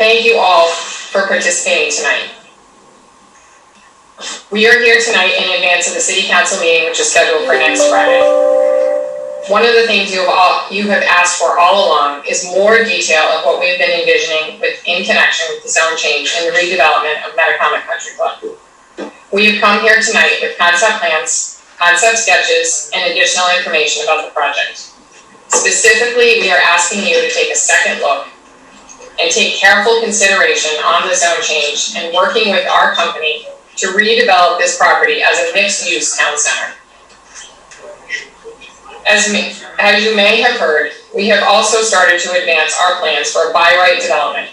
thank you all for participating tonight. We are here tonight in advance of the City Council meeting, which is scheduled for next Friday. One of the things you have asked for all along is more detail of what we've been envisioning in connection with the zone change and the redevelopment of Metacomet Country Club. We have come here tonight with concept plans, concept sketches, and additional information about the project. Specifically, we are asking you to take a second look and take careful consideration on the zone change and working with our company to redevelop this property as a mixed-use town center. As you may have heard, we have also started to advance our plans for a by-right development.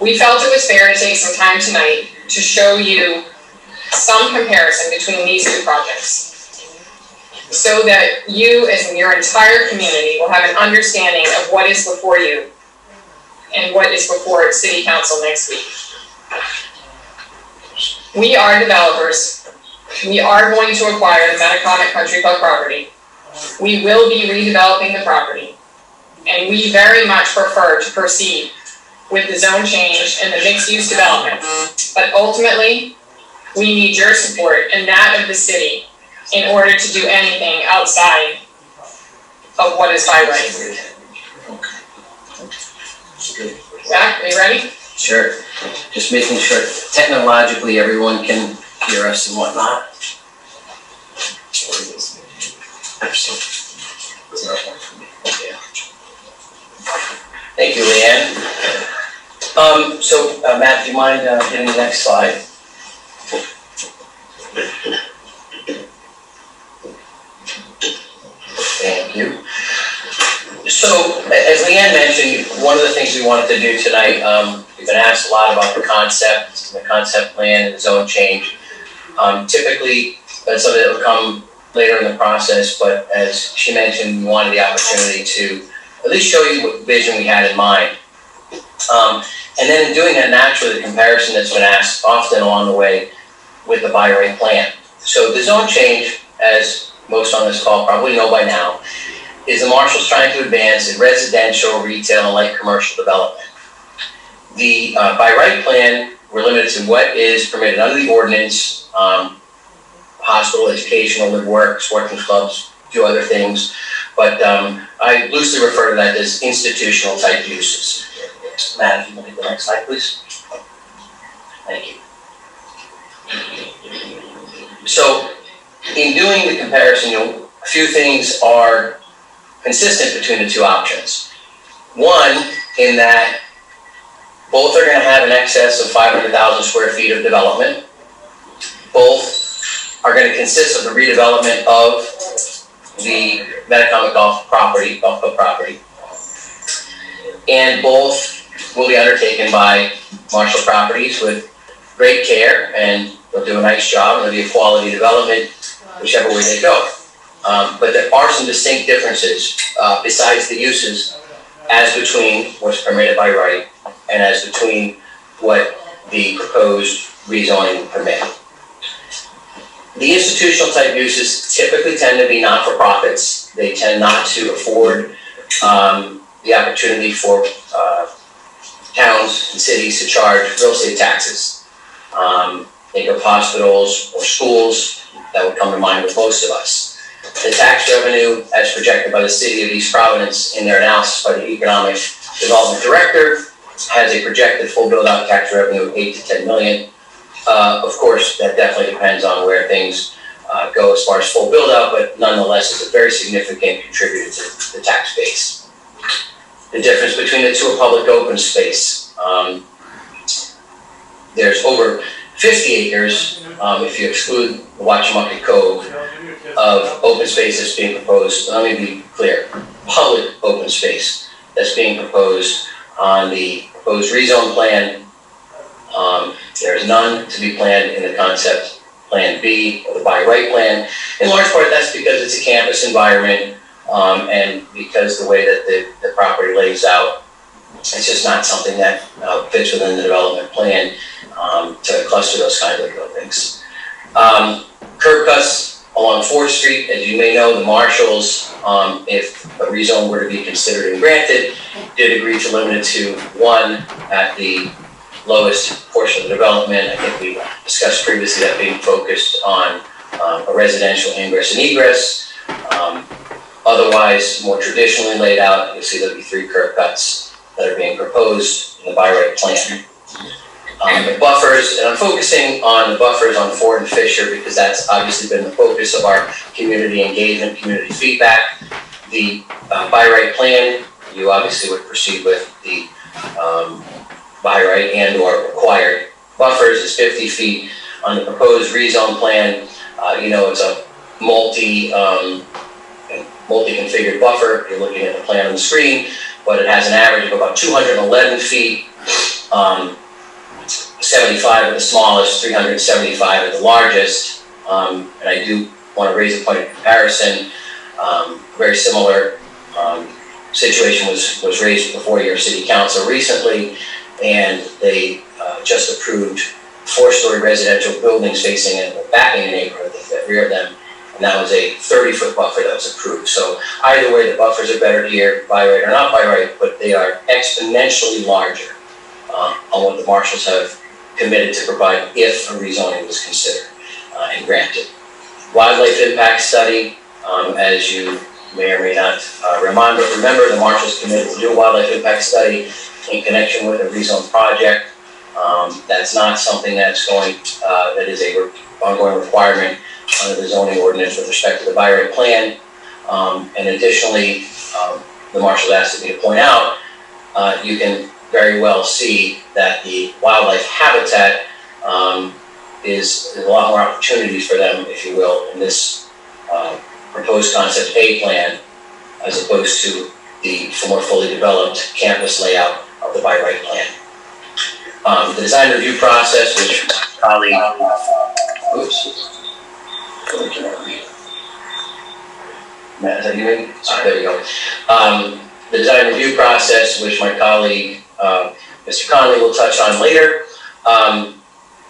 We felt it was fair to take some time tonight to show you some comparison between these two projects, so that you and your entire community will have an understanding of what is before you and what is before City Council next week. We are developers. We are going to acquire the Metacomet Country Club property. We will be redeveloping the property, and we very much prefer to proceed with the zone change and the mixed-use development. But ultimately, we need your support and that of the city in order to do anything outside of what is by right. Zach, are you ready? Sure. Just making sure technologically everyone can hear us and whatnot. Thank you, Leanne. Matt, do you mind hitting the next slide? Thank you. So, as Leanne mentioned, one of the things we wanted to do tonight, we've been asked a lot about the concept plan and the zone change. Typically, that's something that would come later in the process, but as she mentioned, we wanted the opportunity to at least show you what vision we had in mind. And then in doing that, naturally, the comparison that's been asked often along the way with the by-right plan. So the zone change, as most on this call probably know by now, is the Marshals trying to advance in residential, retail, and light commercial development. The by-right plan, we're limited to what is permitted under the ordinance, hospital, educational, live works, working clubs, a few other things, but I loosely refer to that as institutional type uses. Matt, if you can get the next slide, please. Thank you. So, in doing the comparison, a few things are consistent between the two options. One, in that both are going to have an excess of 500,000 square feet of development. Both are going to consist of the redevelopment of the Metacomet Golf Club property. And both will be undertaken by Marshall Properties with great care, and they'll do a nice job, and there'll be a quality development whichever way they go. But there are some distinct differences besides the uses as between what's permitted by right and as between what the proposed rezoning would permit. The institutional type uses typically tend to be not-for-profits. They tend not to afford the opportunity for towns and cities to charge real estate taxes. Think of hospitals or schools that would come to mind with most of us. The tax revenue, as projected by the City of East Providence in their analysis by the Economic Development Director, has a projected full build-out tax revenue of 8 to 10 million. Of course, that definitely depends on where things go as far as full build-out, but nonetheless, it's a very significant contributor to the tax base. The difference between the two are public open space. There's over 50 acres, if you exclude the Watchumucket Cove, of open space that's being proposed. Let me be clear, public open space that's being proposed on the proposed rezone plan. There's none to be planned in the concept plan B or the by right plan. In large part, that's because it's a campus environment, and because the way that the property lays out, it's just not something that fits within the development plan to cluster those kinds of buildings. Curb cuts Along 4th Street, as you may know, the marshals, if a rezone were to be considered and granted, did agree to limit it to 1 at the lowest portion of the development. I think we discussed previously that being focused on a residential ingress and egress. Otherwise, more traditionally laid out, you'll see there'll be 3 curb cuts that are being proposed in the by right plan. The buffers, and I'm focusing on the buffers on Ford and Fisher because that's obviously been the focus of our community engagement, community feedback. The by right plan, you obviously would proceed with the by right and or required buffers is 50 feet. On the proposed rezone plan, it's a multi-configured buffer. You're looking at the plan on the screen, but it has an average of about 211 feet. 75 at the smallest, 375 at the largest, and I do want to raise a point of comparison. Very similar situation was raised before your city council recently, and they just approved 4-story residential buildings facing and backing a neighborhood, the rear of them, and that was a 30-foot buffer that was approved. So either way, the buffers are better here, by right or not by right, but they are exponentially larger on what the marshals have committed to provide if a rezoning was considered and granted. Wildlife impact study, as you may or may not remember, the marshals committed to do a wildlife impact study in connection with a rezone project. That's not something that's that is a ongoing requirement under the zoning ordinance with respect to the by right plan. And additionally, the marshals asked me to point out, you can very well see that the wildlife habitat is a lot more opportunities for them, if you will, in this proposed concept A plan, as opposed to the more fully developed campus layout of the by right plan. The design review process, which my colleague, Matt, is that you maybe? There we go. The design review process, which my colleague, Mr. Conley, will touch on later.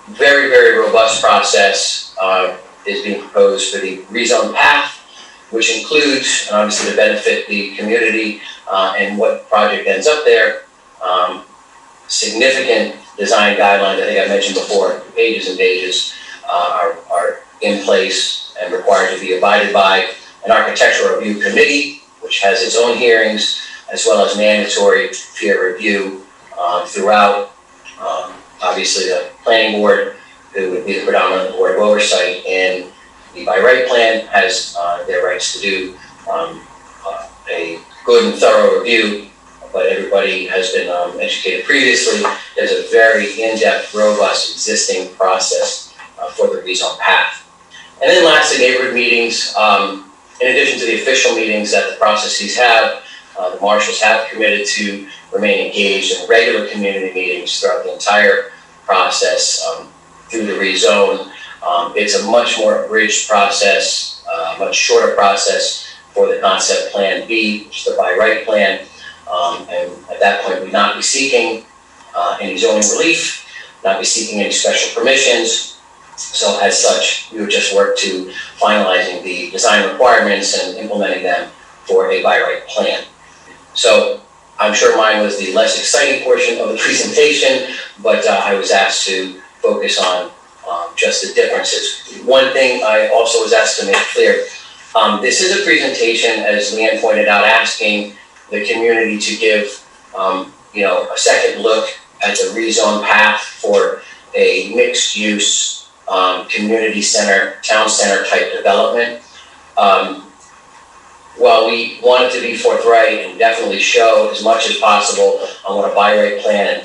Very, very robust process is being proposed for the rezone path, which includes, and obviously to benefit the community and what project ends up there, significant design guidelines, I think I mentioned before, pages and pages are in place and required to be abided by. An architectural review committee, which has its own hearings, as well as mandatory peer review throughout. Obviously, the planning board, who would be the predominant board of oversight, and the by right plan has their rights to do a good and thorough review, but everybody has been educated previously. There's a very in-depth, robust existing process for the rezone path. And then lastly, neighborhood meetings. In addition to the official meetings that the processes have, the marshals have committed to remain engaged in regular community meetings throughout the entire process through the rezone. It's a much more abridged process, much shorter process for the concept plan B, which is the by right plan. And at that point, we'd not be seeking any zoning relief, not be seeking any special permissions. So as such, we would just work to finalizing the design requirements and implementing them for a by right plan. So I'm sure mine was the less exciting portion of the presentation, but I was asked to focus on just the differences. One thing I also was asked to make clear, this is a presentation, as Leanne pointed out, asking the community to give a second look at the rezone path for a mixed use community center, town center type development. While we wanted to be forthright and definitely show as much as possible on what a by right plan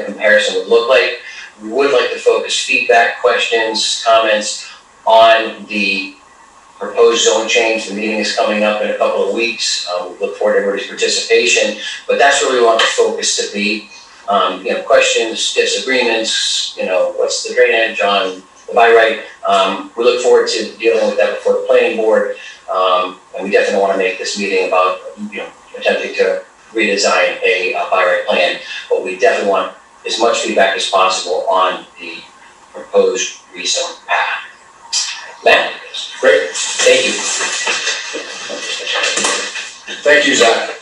comparison would look like, we would like to focus feedback, questions, comments on the proposed zone change. The meeting is coming up in a couple of weeks. We look forward to everybody's participation, but that's where we want the focus to be. Questions, disagreements, what's the drainage on the by right. We look forward to dealing with that before the planning board. And we definitely want to make this meeting about, attempting to redesign a by right plan, but we definitely want as much feedback as possible on the proposed rezone path. Matt? Great. Thank you. Thank you, Zach.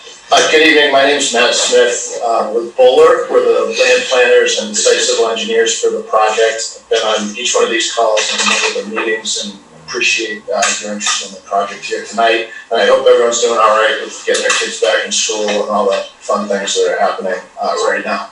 Good evening. My name is Matt Smith with Bowler. We're the land planners and site civil engineers for the project. I've been on each one of these calls and a number of the meetings, and appreciate your interest in the project here tonight. And I hope everyone's doing all right with getting their kids back in school and all the fun things that are happening right now.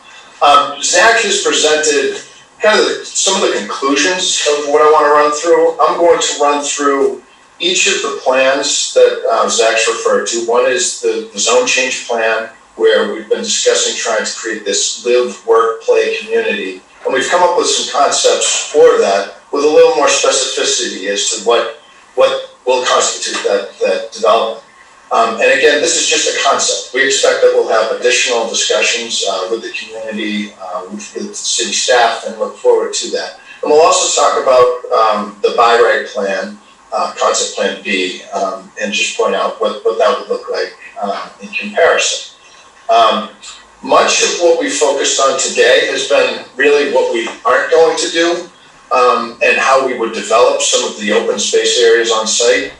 Zach has presented kind of some of the conclusions of what I want to run through. I'm going to run through each of the plans that Zach's referred to. One is the zone change plan, where we've been discussing trying to create this live, work, play community. And we've come up with some concepts for that with a little more specificity as to what will constitute that development. And again, this is just a concept. We expect that we'll have additional discussions with the community, with city staff, and look forward to that. And we'll also talk about the by right plan, concept plan B, and just point out what that would look like in comparison. Much of what we focused on today has been really what we aren't going to do, and how we would develop some of the open space areas on site.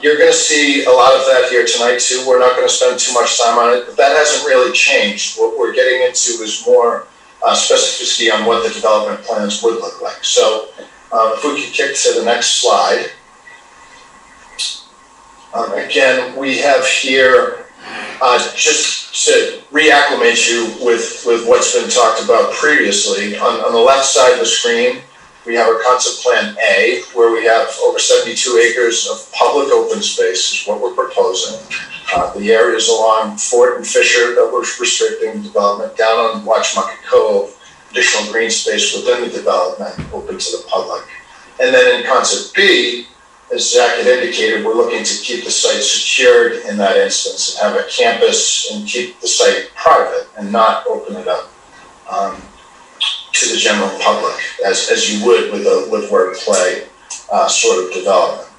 You're going to see a lot of that here tonight too. We're not going to spend too much time on it, but that hasn't really changed. What we're getting into is more specificity on what the development plans would look like. So if we could kick to the next slide. Again, we have here, just to reacclimate you with what's been talked about previously, on the left side of the screen, we have our concept plan A, where we have over 72 acres of public open space is what we're proposing. The areas along Fort and Fisher that we're restricting development, down on Watchmucket Cove, additional green space within the development open to the public. And then in concept B, as Zach had indicated, we're looking to keep the site secured in that instance and have a campus and keep the site private and not open it up to the general public as you would with a live, work, play sort of development.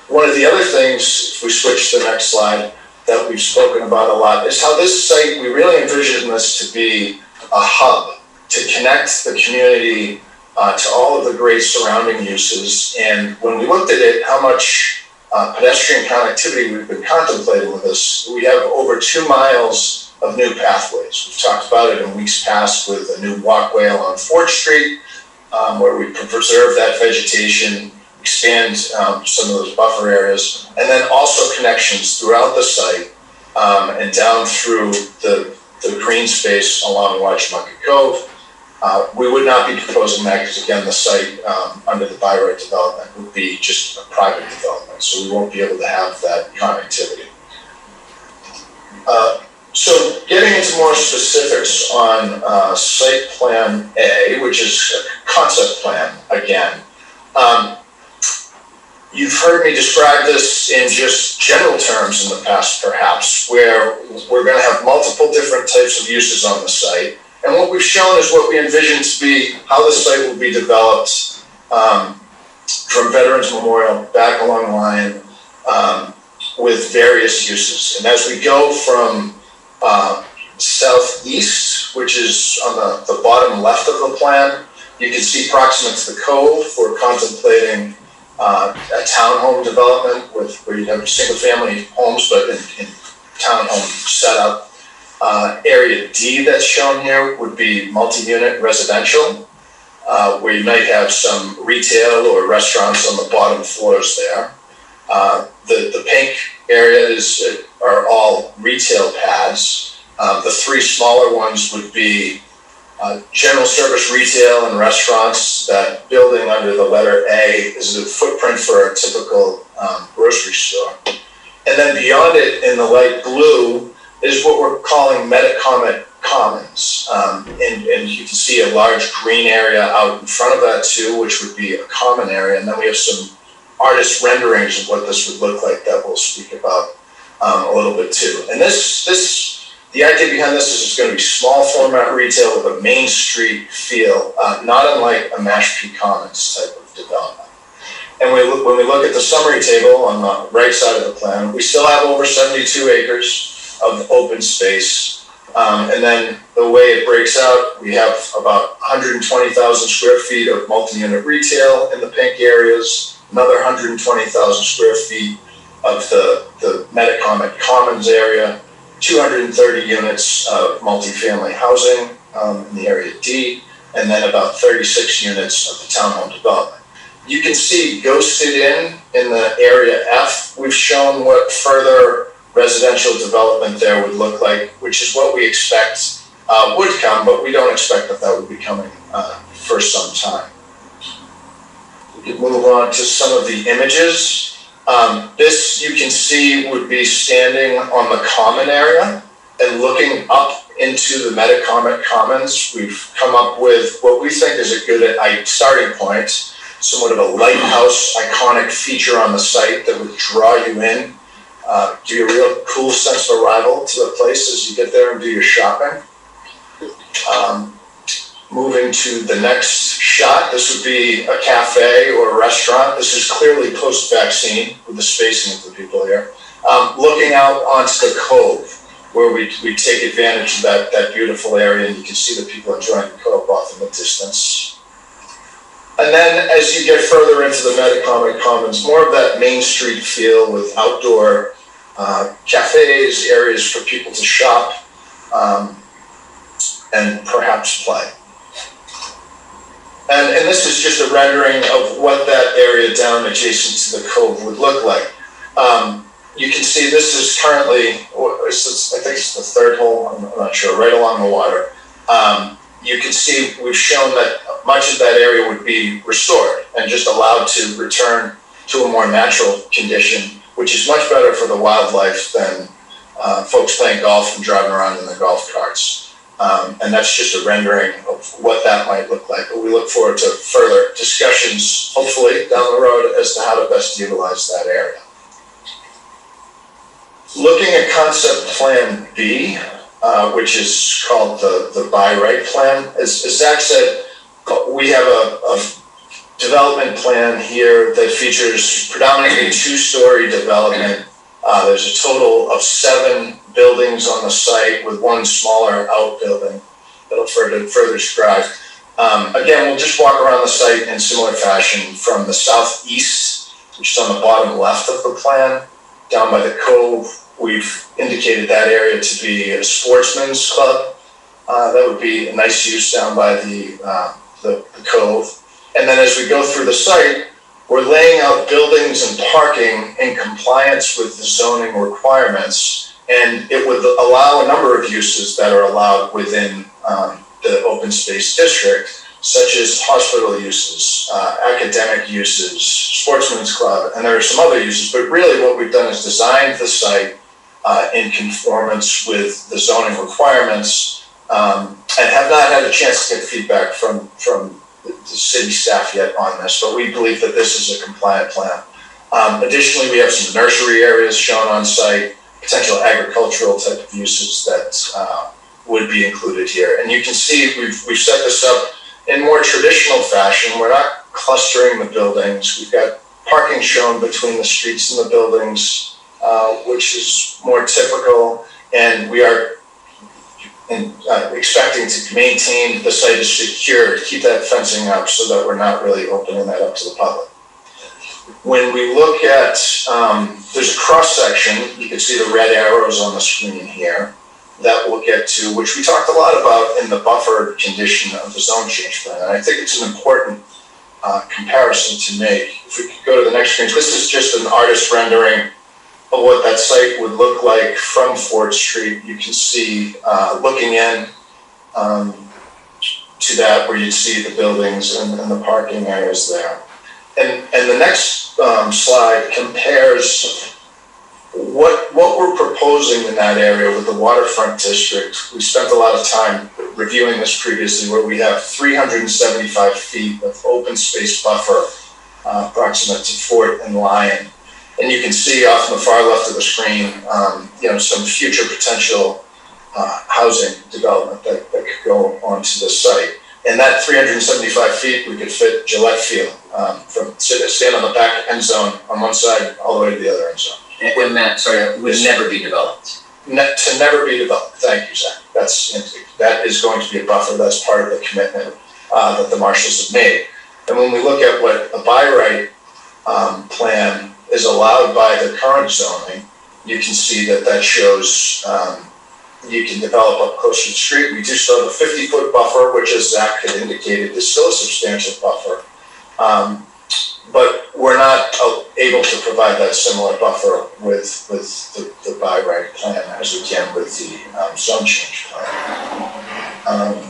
One of the other things, if we switch to the next slide, that we've spoken about a lot is how this site, we really envision this to be a hub to connect the community to all of the great surrounding uses. And when we looked at it, how much pedestrian connectivity we've been contemplating with this, we have over 2 miles of new pathways. We've talked about it in weeks past with a new walkway along 4th Street, where we can preserve that vegetation, expand some of those buffer areas, and then also connections throughout the site and down through the green space along Watchmucket Cove. We would not be proposing that because, again, the site under the by right development would be just a private development, so we won't be able to have that connectivity. So getting into more specifics on site plan A, which is a concept plan again. You've heard me describe this in just general terms in the past, perhaps, where we're going to have multiple different types of uses on the site. And what we've shown is what we envision to be how the site will be developed from Veterans Memorial back along the line with various uses. And as we go from southeast, which is on the bottom left of the plan, you can see proximate to the cove, we're contemplating a townhome development where you'd have single family homes, but in townhome setup. Area D that's shown here would be multi-unit residential, where you might have some retail or restaurants on the bottom floors there. The pink areas are all retail pads. The 3 smaller ones would be general service retail and restaurants. That building under the letter A is a footprint for a typical grocery store. And then beyond it in the light blue is what we're calling Metacomet Commons. And you can see a large green area out in front of that too, which would be a common area. And then we have some artist renderings of what this would look like that we'll speak about a little bit too. And the idea behind this is it's going to be small format retail with a Main Street feel, not unlike a Mashpee Commons type of development. And when we look at the summary table on the right side of the plan, we still have over 72 acres of open space. And then the way it breaks out, we have about 120,000 square feet of multi-unit retail in the pink areas, another 120,000 square feet of the Metacomet Commons area, 230 units of multifamily housing in the area D, and then about 36 units of the townhome development. You can see ghosted in the area F, we've shown what further residential development there would look like, which is what we expect would come, but we don't expect that would be coming for some time. We can move on to some of the images. This you can see would be standing on the common area and looking up into the Metacomet Commons. We've come up with what we think is a good starting point, somewhat of a lighthouse iconic feature on the site that would draw you in, give you a real cool sense of arrival to the place as you get there and do your shopping. Moving to the next shot, this would be a cafe or a restaurant. This is clearly post-vaccine with the spacing of the people here. Looking out onto the cove where we take advantage of that beautiful area, and you can see the people enjoying the cove off in the distance. And then as you get further into the Metacomet Commons, more of that Main Street feel with outdoor cafes, areas for people to shop, and perhaps play. And this is just a rendering of what that area down adjacent to the cove would look like. You can see this is currently, I think it's the third hole, I'm not sure, right along the water. You can see we've shown that much of that area would be restored and just allowed to return to a more natural condition, which is much better for the wildlife than folks playing golf and driving around in the golf carts. And that's just a rendering of what that might look like. But we look forward to further discussions, hopefully down the road, as to how to best utilize that area. Looking at concept plan B, which is called the by right plan. As Zach said, we have a development plan here that features predominantly two-story development. There's a total of 7 buildings on the site with one smaller outbuilding that'll further describe. Again, we'll just walk around the site in similar fashion from the southeast, which is on the bottom left of the plan, down by the cove. We've indicated that area to be a sportsman's club. That would be a nice use down by the cove. And then as we go through the site, we're laying out buildings and parking in compliance with the zoning requirements, and it would allow a number of uses that are allowed within the open space district, such as hospital uses, academic uses, sportsman's club, and there are some other uses. But really what we've done is designed the site in conformance with the zoning requirements, and have not had a chance to get feedback from the city staff yet on this, but we believe that this is a compliant plan. Additionally, we have some nursery areas shown on site, potential agricultural type of uses that would be included here. And you can see we've set this up in more traditional fashion. We're not clustering the buildings. We've got parking shown between the streets and the buildings, which is more typical, and we are expecting to maintain the site is secure, to keep that fencing up so that we're not really opening that up to the public. When we look at, there's a cross section, you can see the red arrows on the screen here, that we'll get to, which we talked a lot about in the buffer condition of the zone change plan. And I think it's an important comparison to make. If we could go to the next screen, this is just an artist rendering of what that site would look like from 4th Street. You can see looking in to that where you see the buildings and the parking areas there. And the next slide compares what we're proposing in that area with the waterfront district. We spent a lot of time reviewing this previously, where we have 375 feet of open space buffer approximate to Fort and Lyon. And you can see off on the far left of the screen, some future potential housing development that could go onto the site. And that 375 feet, we could fit Gillette Field from stand on the back end zone on one side all the way to the other end zone. And Matt, sorry, would never be developed. To never be developed. Thank you, Zach. That is going to be a buffer. That's part of the commitment that the marshals have made. And when we look at what a by right plan is allowed by the current zoning, you can see that shows, you can develop up close to the street. We do still have a 50-foot buffer, which, as Zach had indicated, is still a substantial buffer. But we're not able to provide that similar buffer with the by right plan as we can with the zone change plan.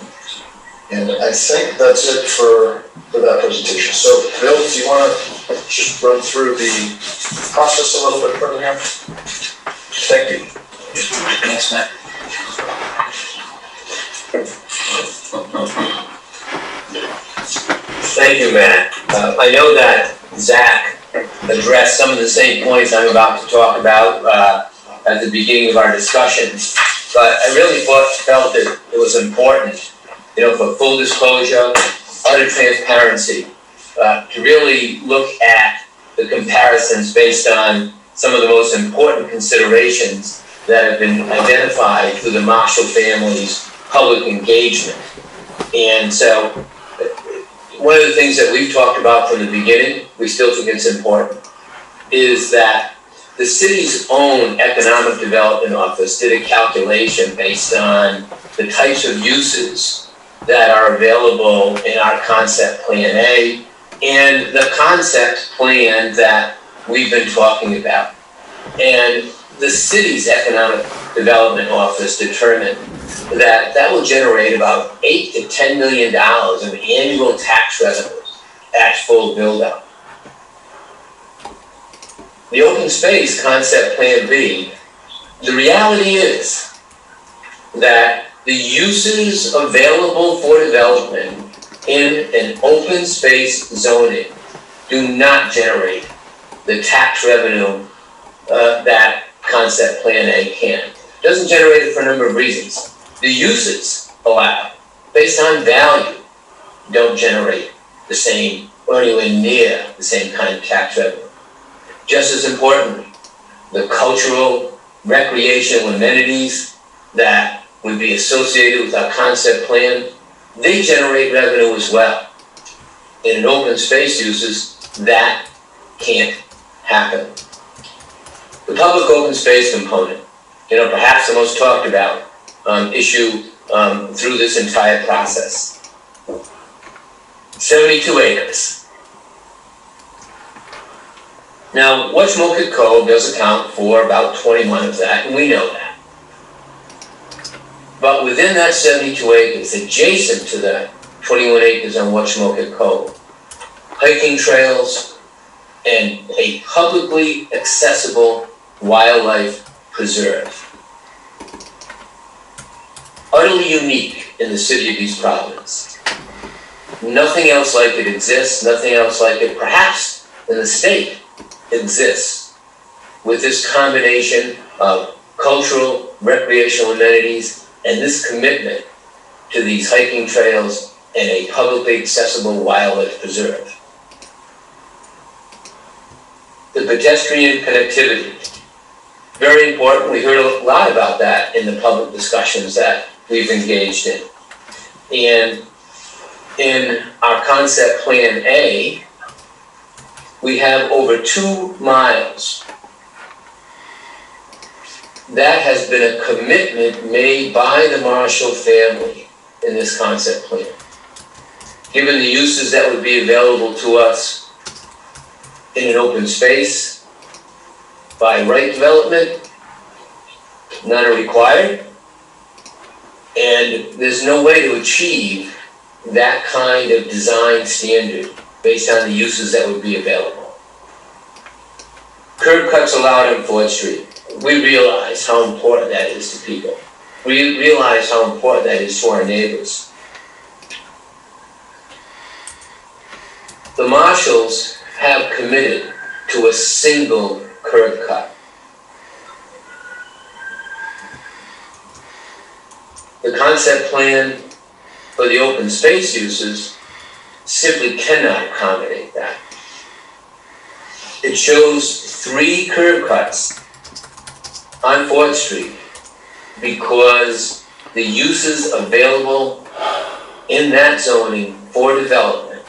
And I think that's it for that presentation. So, Bill, do you want to just run through the process a little bit further here? Thank you. Thanks, Matt. Thank you, Matt. I know that Zach addressed some of the same points I'm about to talk about at the beginning of our discussion, but I really felt that it was important, for full disclosure, utter transparency, to really look at the comparisons based on some of the most important considerations that have been identified through the Marshall family's public engagement. And so, one of the things that we've talked about from the beginning, we still think it's important, is that the city's own economic development office did a calculation based on the types of uses that are available in our concept plan A and the concept plan that we've been talking about. And the city's economic development office determined that will generate about $8 to $10 million of annual tax revenues at full build-out. The open space concept plan B, the reality is that the uses available for development in an open space zoning do not generate the tax revenue that concept plan A can. It doesn't generate it for a number of reasons. The uses allowed, based on value, don't generate the same, or anywhere near the same kind of tax revenue. Just as importantly, the cultural, recreational amenities that would be associated with our concept plan, they generate revenue as well. In an open space uses, that can't happen. The public open space component, perhaps the most talked about issue through this entire process. 72 acres. Now, Westmoreland Code does account for about 21 of that, and we know that. But within that 72 acres, adjacent to the 21 acres on Westmoreland Code, hiking trails and a publicly accessible wildlife preserve. Utterly unique in the city of East Providence. Nothing else like it exists, nothing else like it, perhaps in the state, exists with this combination of cultural, recreational amenities and this commitment to these hiking trails and a publicly accessible wildlife preserve. The pedestrian connectivity, very important. We heard a lot about that in the public discussions that we've engaged in. And in our concept plan A, we have over 2 miles. That has been a commitment made by the Marshall family in this concept plan. Given the uses that would be available to us in an open space, by right development, none are required, and there's no way to achieve that kind of design standard based on the uses that would be available. Curb cuts allowed on 4th Street. We realize how important that is to people. We realize how important that is to our neighbors. The Marshalls have committed to a single curb cut. The concept plan for the open space uses simply cannot accommodate that. It shows 3 curb cuts on 4th Street because the uses available in that zoning for development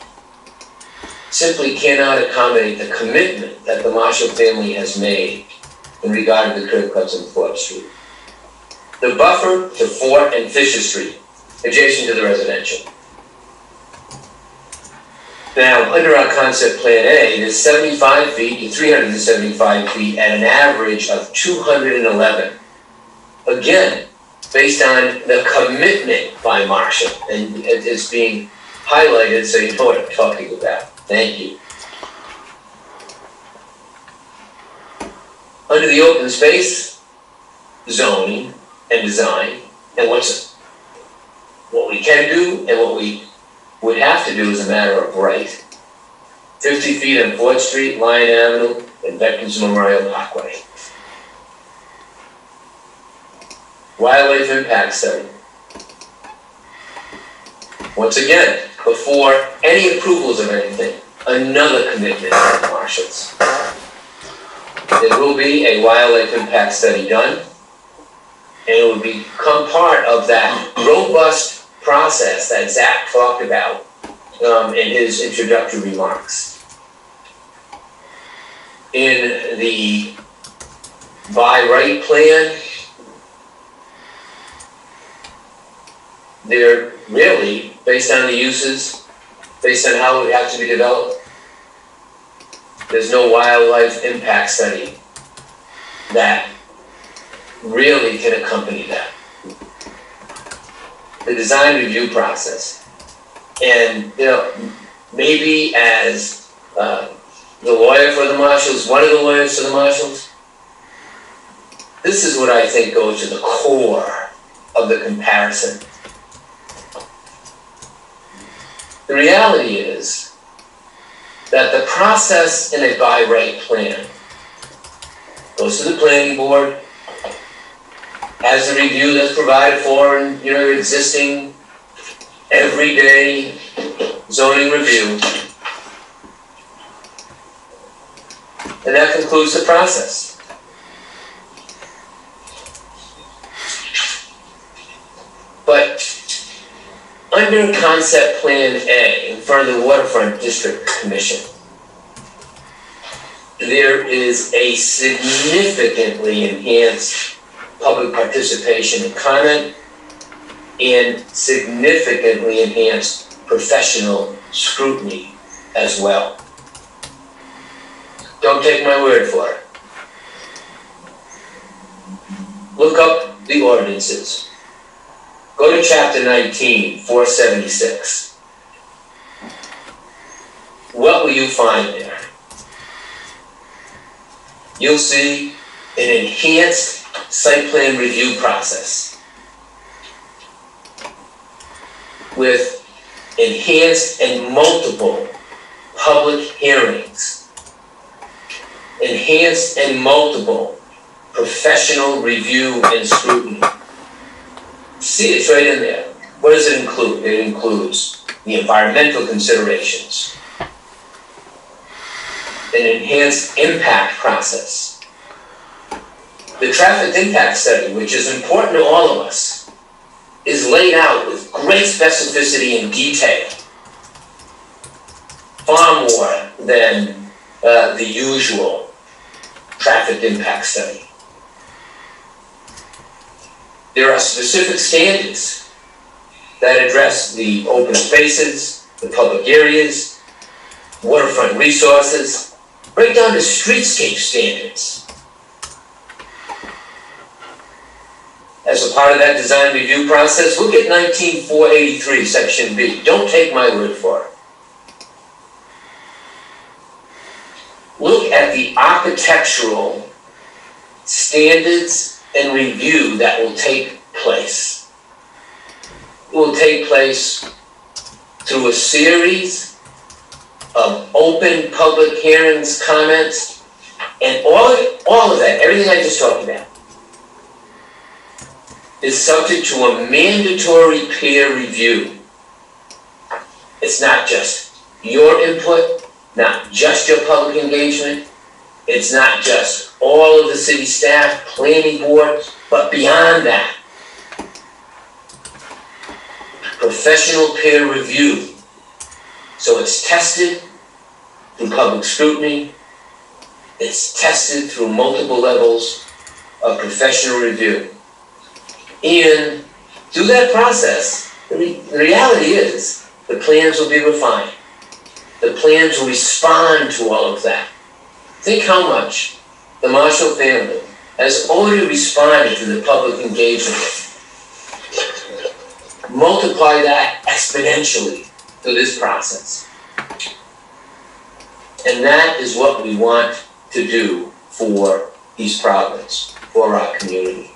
simply cannot accommodate the commitment that the Marshall family has made in regard to the curb cuts on 4th Street. The buffer to 4th and Fisher Street, adjacent to the residential. Now, under our concept plan A, there's 75 feet to 375 feet at an average of 211. Again, based on the commitment by Marshall, and it's being highlighted so you know what I'm talking about. Thank you. Under the open space, zoning and design, and what we can do and what we would have to do as a matter of right. 50 feet on 4th Street, Lyon Avenue, and Veterans Memorial Parkway. Wildlife impact study. Once again, before any approvals of anything, another commitment from the Marshalls. There will be a wildlife impact study done, and it will become part of that robust process that Zach talked about in his introductory remarks. In the by right plan, they're really based on the uses, based on how it would have to be developed. There's no wildlife impact study that really can accompany that. The design review process. And, maybe as the lawyer for the Marshalls, one of the lawyers for the Marshalls, this is what I think goes to the core of the comparison. The reality is that the process in a by right plan goes to the planning board, has the review that's provided for in your existing everyday zoning review, and that concludes the process. But under Concept Plan A, in front of the Waterfront District Commission, there is a significantly enhanced public participation and comment, and significantly enhanced professional scrutiny as well. Don't take my word for it. Look up the ordinances. Go to chapter 19, 476. What will you find there? You'll see an enhanced site plan review process with enhanced and multiple public hearings, enhanced and multiple professional review and scrutiny. See, it's right in there. What does it include? It includes the environmental considerations, an enhanced impact process, the traffic impact study, which is important to all of us, is laid out with great specificity and detail, far more than the usual traffic impact study. There are specific standards that address the open spaces, the public areas, waterfront resources, right down to streetscape standards. As a part of that design review process, look at 19483, section B. Don't take my word for it. Look at the architectural standards and review that will take place. It will take place through a series of open public hearings, comments, and all of that, everything I just talked about, is subject to a mandatory peer review. It's not just your input, not just your public engagement, it's not just all of the city staff, planning board, but beyond that, professional peer review. So it's tested, through public scrutiny. It's tested through multiple levels of professional review. And through that process, the reality is the plans will be refined. The plans will respond to all of that. Think how much the Marshall family has already responded to the public engagement. Multiply that exponentially through this process. And that is what we want to do for East Providence, for our community.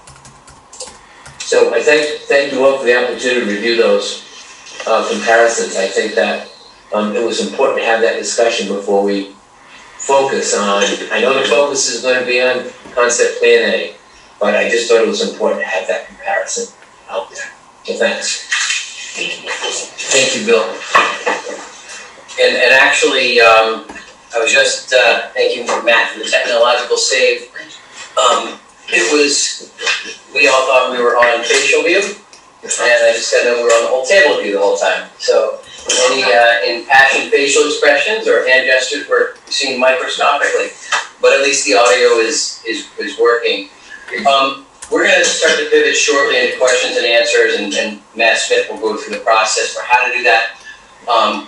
So I thank you all for the opportunity to review those comparisons. I think that it was important to have that discussion before we focus on, I know the focus is going to be on concept plan A, but I just thought it was important to have that comparison out there. So thanks. Thank you, Bill. And actually, I was just thanking Matt for the technological save. We all thought we were on facial view, and I just said that we were on the whole table view the whole time. So any impassioned facial expressions or hand gestures were seen microscopically, but at least the audio is working. We're going to start to pivot shortly into questions and answers, and Matt Smith will go through the process for how to do that.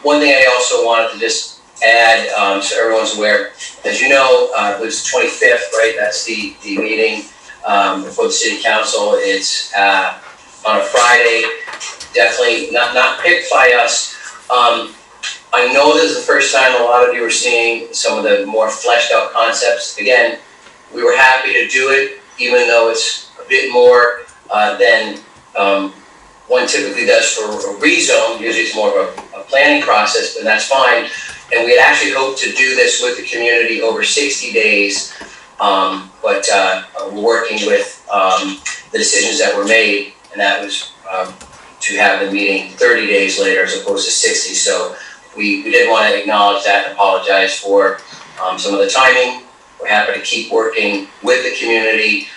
One thing I also wanted to just add, so everyone's aware, as you know, it was 25th, right? That's the meeting before the city council. It's on a Friday, definitely not picked by us. I know this is the first time a lot of you are seeing some of the more fleshed out concepts. Again, we were happy to do it, even though it's a bit more than one typically does for a rezone. Usually it's more of a planning process, but that's fine. And we had actually hoped to do this with the community over 60 days, but we're working with the decisions that were made, and that was to have the meeting 30 days later as opposed to 60. So we did want to acknowledge that and apologize for some of the timing. We're happy to keep working with the community.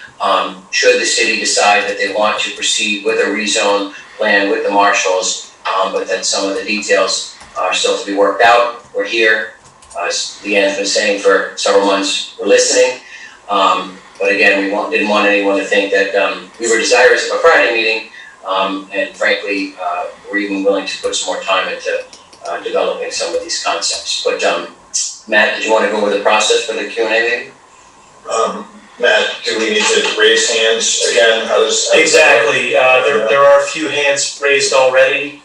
Should the city decide that they want to proceed with a rezone plan with the marshals, but that some of the details are still to be worked out. We're here, as Leanne's been saying for several months, we're listening. But again, we didn't want anyone to think that we were desirous of a Friday meeting, and frankly, we're even willing to put some more time into developing some of these concepts. But Matt, did you want to go over the process for the Q&A maybe? Matt, do we need to raise hands again? Exactly. There are a few hands raised already.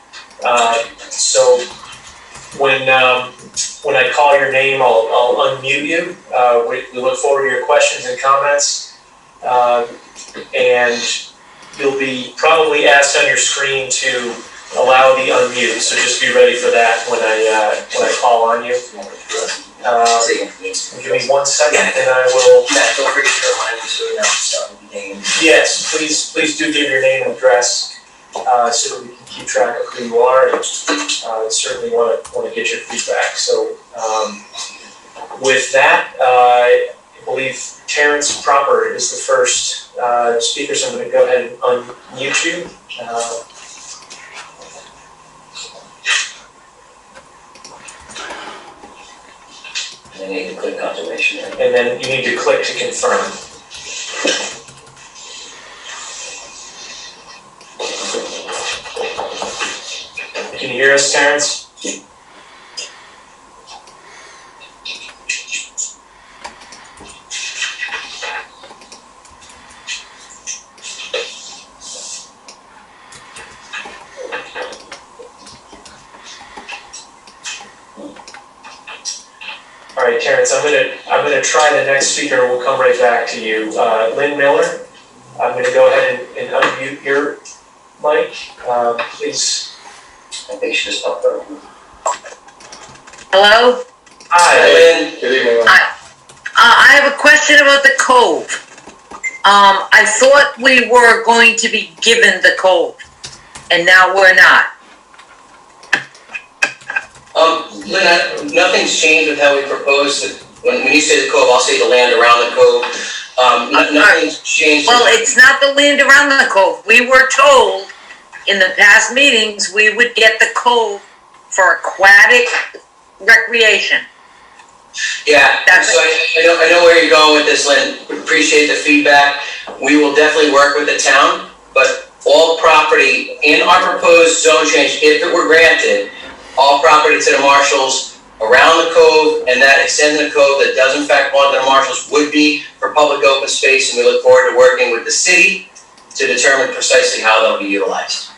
So when I call your name, I'll unmute you. We look forward to your questions and comments. And you'll be probably asked on your screen to allow the unmute. So just be ready for that when I call on you. Give me 1 second and I will. Matt, don't forget to remind me so we announce the name. Yes, please do give your name and address so that we can keep track of who you are, and certainly want to get your feedback. So with that, I believe Terrence Proper is the first speaker, so I'm going to go ahead and unmute you. And then you need to click confirmation. And then you need to click to confirm. Can you hear us, Terrence? All right, Terrence, I'm gonna try the next speaker. We'll come right back to you. Lynn Miller, I'm gonna go ahead and unmute your mic. Please. I think she just popped up. Hello? Hi, Lynn. Good evening. I have a question about the cove. I thought we were going to be given the cove, and now we're not. Lynn, nothing's changed with how we proposed it. When you say the cove, I'll say the land around the cove. Nothing's changed. Well, it's not the land around the cove. We were told in the past meetings we would get the cove for aquatic recreation. Yeah, That's so I know where you're going with this, Lynn. We appreciate the feedback. We will definitely work with the town, but all property in our proposed zone change, if it were granted, all property to the marshals around the cove and that extending the cove that does in fact belong to the marshals would be for public open space, and we look forward to working with the city to determine precisely how they'll be utilized.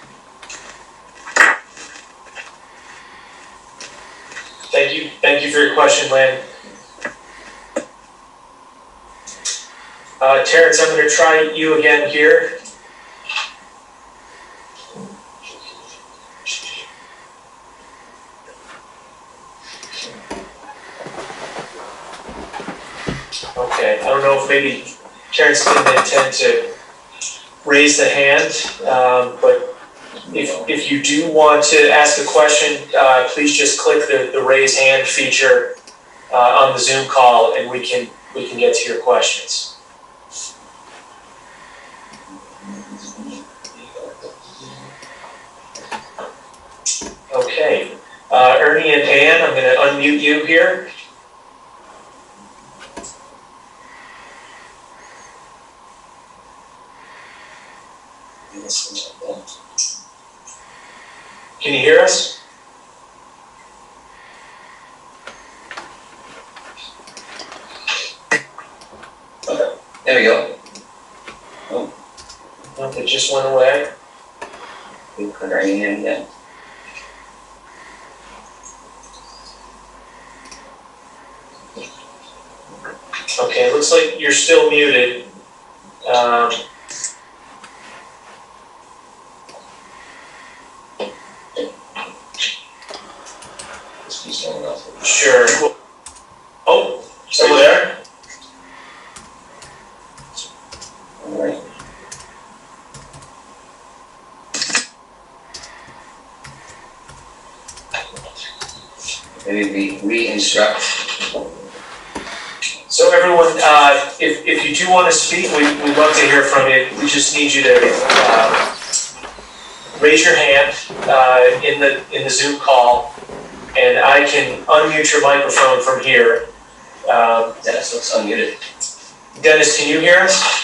Thank you for your question, Lynn. Terrence, I'm gonna try you again here. Okay, I don't know if maybe Terrence didn't intend to raise the hand, but if you do want to ask a question, please just click the raise hand feature on the Zoom call, and we can get to your questions. Okay, Ernie and Ann, I'm going to unmute you here. Can you hear us? There we go. Nope, it just went away. We put our hand in again. Okay, looks like you're still muted. Sure. Oh, still there? All right. Maybe we re-instruct. So everyone, if you do want to speak, we'd love to hear from you. We just need you to raise your hand in the Zoom call, and I can unmute your microphone from here. Dennis looks unmuted. Dennis, can you hear us?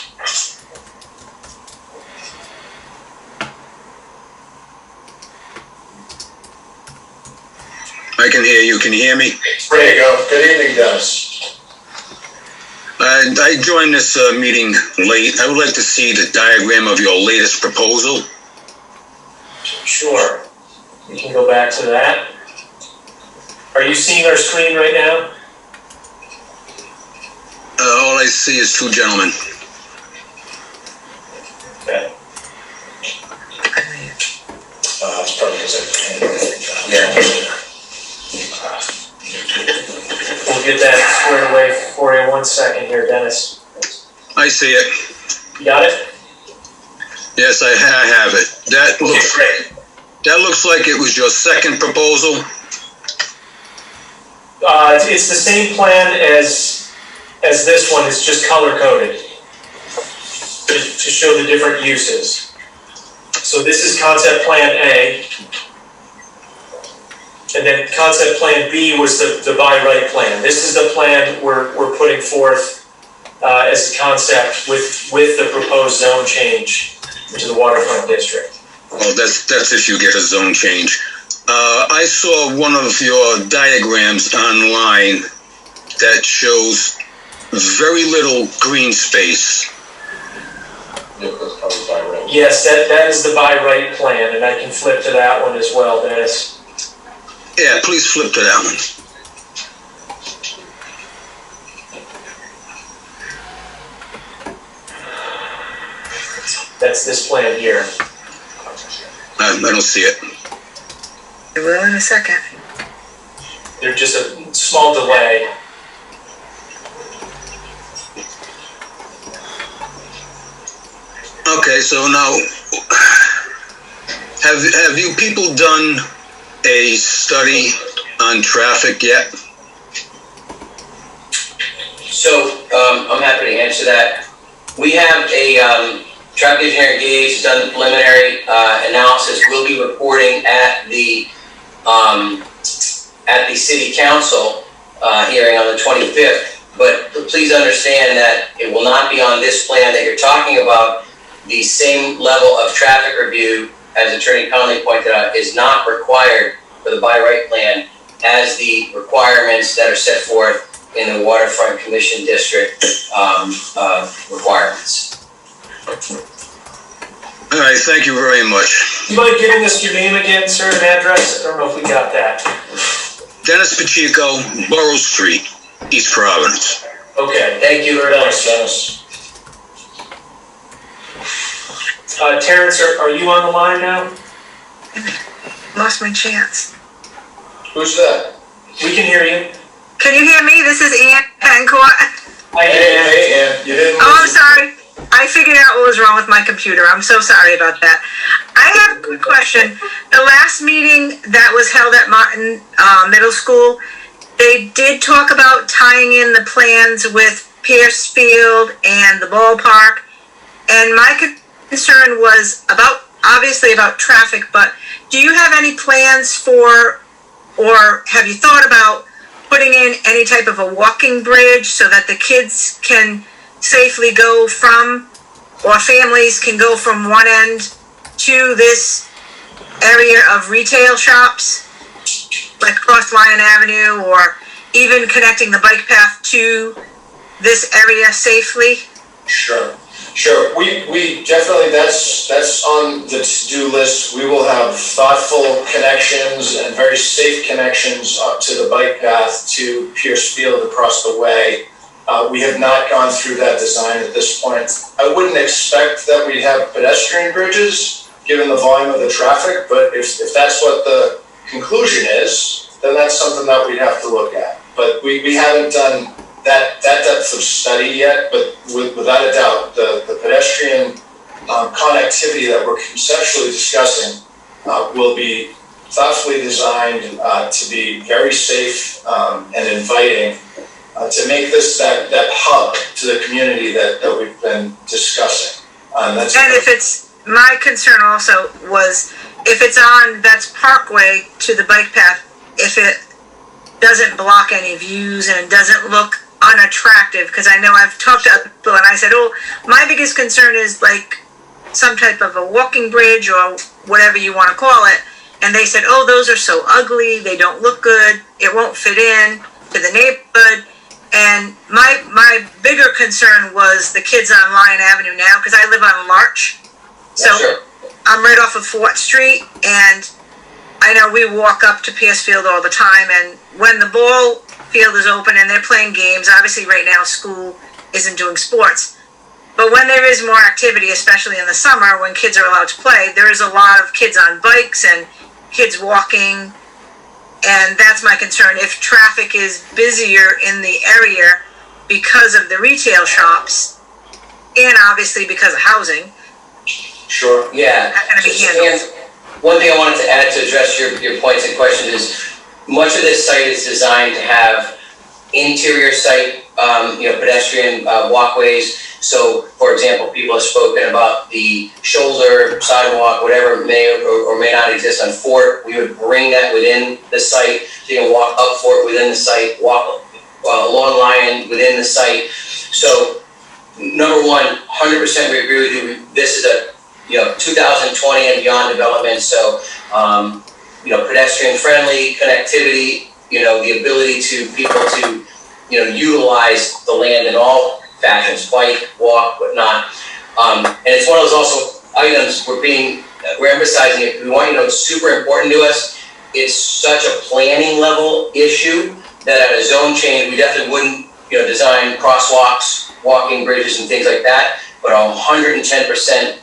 I can hear you. Can you hear me? There you go. Good evening, Dennis. I joined this meeting late. I would like to see the diagram of your latest proposal. Sure. We can go back to that. Are you seeing our screen right now? All I see is two gentlemen. Okay. It's probably because Yeah. We'll get that squared away for you. 1 second here, Dennis. I see it. You got it? Yes, I have it. That Okay, looks. great. That looks like it was your second proposal. It's the same plan as this one. It's just color coded to show the different uses. So this is concept plan A. And then concept plan B was the by right plan. This is the plan we're putting forth as a concept with the proposed zone change to the waterfront district. Well, that's if you get a zone change. I saw one of your diagrams online that shows very little green space. Yes, that is the by right plan, and I can flip to that one as well, Dennis. Yeah, please flip to that one. That's this plan here. I don't see it. You will in a second. There's just a small delay. Okay, so now, have you people done a study on traffic yet? So, I'm happy to answer that. We have a traffic engineer engaged, done the preliminary analysis. We'll be reporting at the city council hearing on the 25th, but please understand that it will not be on this plan that you're talking about. The same level of traffic review, as Attorney Conley pointed out, is not required for the by right plan as the requirements that are set forth in the Waterfront Commission District requirements. All right, thank you very much. You mind giving us your name again, sir, and address? I don't know if we got that. Dennis Pacheco, Borough Street, East Providence. Okay, thank you very much, Dennis. Terrence, are you on the line now? Lost my chance. Who's that? We can hear you. Can you hear me? This is Ann Pencourt. Hi, Hey, Ann. hey, Ann, you didn't. Oh, I'm sorry. I figured out what was wrong with my computer. I'm so sorry about that. I have a quick question. The last meeting that was held at Martin Middle School, they did talk about tying in the plans with Pierce Field and the ballpark. And my concern was obviously about traffic, but do you have any plans for, or have you thought about putting in any type of a walking bridge so that the kids can safely go from, or families can go from one end to this area of retail shops, like across Lion Avenue, or even connecting the bike path to this area safely? Sure. We definitely, that's on the to-do list. We will have thoughtful connections and very safe connections up to the bike path to Pierce Field across the way. We have not gone through that design at this point. I wouldn't expect that we'd have pedestrian bridges, given the volume of the traffic, but if that's what the conclusion is, then that's something that we'd have to look at. But we haven't done that depth of study yet, but without a doubt, the pedestrian connectivity that we're conceptually discussing will be thoughtfully designed to be very safe and inviting, to make this that hub to the community that we've been discussing. And if it's, my concern also was, if it's on, that's Parkway to the bike path, if it doesn't block any views and doesn't look unattractive, because I know I've talked to other people and I said, oh, my biggest concern is like some type of a walking bridge or whatever you want to call it. And they said, oh, those are so ugly, they don't look good, it won't fit in to the neighborhood. And my bigger concern was the kids on Lion Avenue now, because I live on Larch. So Yeah, sure. I'm right off of 4th Street, and I know we walk up to Pierce Field all the time, and when the ball field is open and they're playing games, obviously right now school isn't doing sports, but when there is more activity, especially in the summer when kids are allowed to play, there is a lot of kids on bikes and kids walking, and that's my concern. If traffic is busier in the area because of the retail shops, and obviously because of housing, Sure. Yeah. that's going to be handled. And one thing I wanted to add to address your points and questions is, much of this site is designed to have interior site, pedestrian walkways. So, for example, people have spoken about the shoulder, sidewalk, whatever may or may not exist on Fort. We would bring that within the site, so you can walk up Fort within the site, walk along Lion within the site. So, number one, 100% we agree with you. This is a 2020 and beyond development. So, pedestrian friendly connectivity, the ability to people to, utilize the land in all fashions, bike, walk, whatnot. And it's one of those also items we're emphasizing it. We want you to know it's super important to us. It's such a planning level issue that at a zone change, we definitely wouldn't, design crosswalks, walking bridges and things like that, but 110%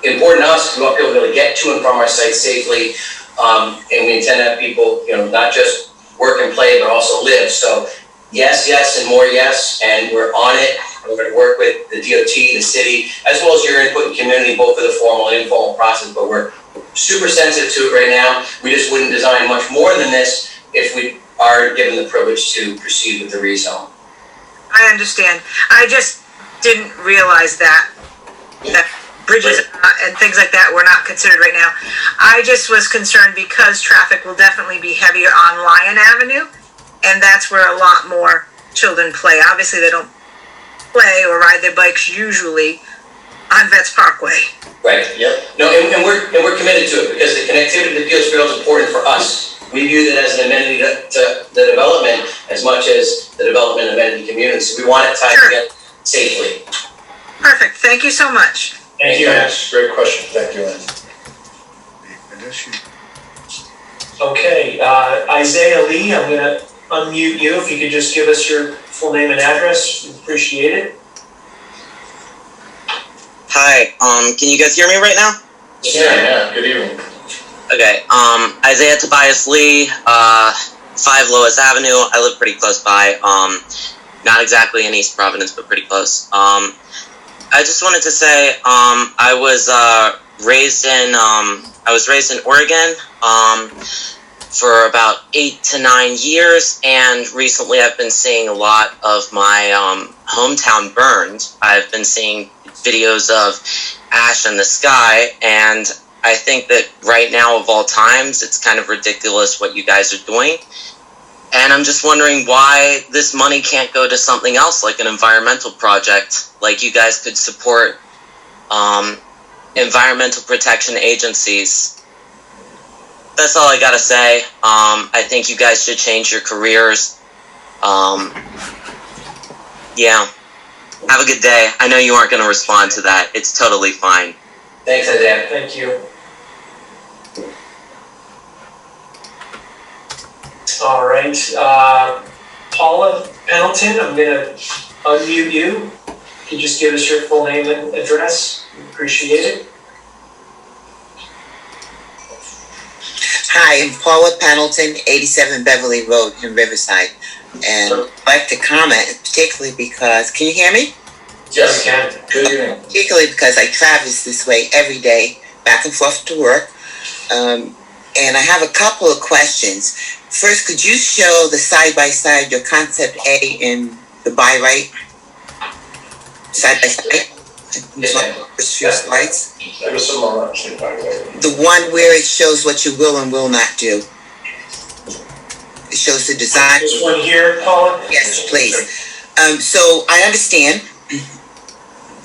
important to us. We want people to be able to get to and from our site safely. And we intend to have people, not just work and play, but also live. So yes, and more yes, and we're on it. We're going to work with the DOT, the city, as well as your input and community, both for the formal and informal process, but we're super sensitive to it right now. We just wouldn't design much more than this if we are given the privilege to proceed with the rezone. I understand. I just didn't realize that bridges and things like that were not considered right now. I just was concerned because traffic will definitely be heavier on Lion Avenue, and that's where a lot more children play. Obviously, they don't play or ride their bikes usually on Vets Parkway. Right, yep. No, and we're committed to it because the connectivity to the Fields Trail is important for us. We view that as an amenity to the development as much as the development amenity community. So we want it tied together safely. Perfect, thank you so much. Thank you. Yes, great question, thank you, Ann. Okay, Isaiah Lee, I'm gonna unmute you. If you could just give us your full name and address, we'd appreciate it. Hi, can you guys hear me right now? Yeah, good evening. Okay, Isaiah Tobias Lee, 5 Lois Avenue. I live pretty close by, not exactly in East Providence, but pretty close. I just wanted to say, I was raised in Oregon, for about 8 to 9 years, and recently I've been seeing a lot of my, hometown burned. I've been seeing videos of ash in the sky, and I think that right now of all times, it's kind of ridiculous what you guys are doing. And I'm just wondering why this money can't go to something else, like an environmental project, like you guys could support environmental protection agencies. That's all I gotta say. I think you guys should change your careers. Yeah. Have a good day. I know you aren't gonna respond to that. It's totally fine. Thanks, Isaiah. Thank you. All right, Paula Pendleton, I'm gonna unmute you. Can you just give us your full name and address? Appreciate it. Hi, I'm Paula Pendleton, 87 Beverly Road in Riverside. And I'd like to comment particularly because, can you hear me? Yes, we can. Good evening. Particularly because I traverse this way every day, back and forth to work. And I have a couple of questions. First, could you show the side-by-side, your concept A and the by right? Side-by-side? Yes, ma'am. First few slides. There was some more, The one where it shows what you will and will not do. It shows the design. This one here, Paula? Yes, please. So I understand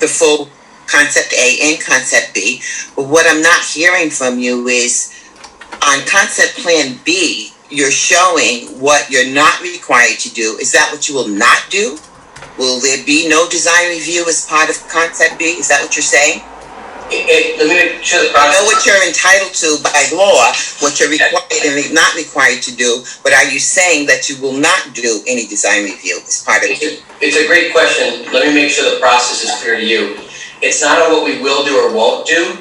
the full concept A and concept B, but what I'm not hearing from you is on concept plan B, you're showing what you're not required to do. Is that what you will not do? Will there be no design review as part of concept B? Is that what you're saying? Let me make sure the I process. know what you're entitled to by law, what you're required and not required to do, but are you saying that you will not do any design review as part of B? It's a great question. Let me make sure the process is clear to you. It's not on what we will do or won't do.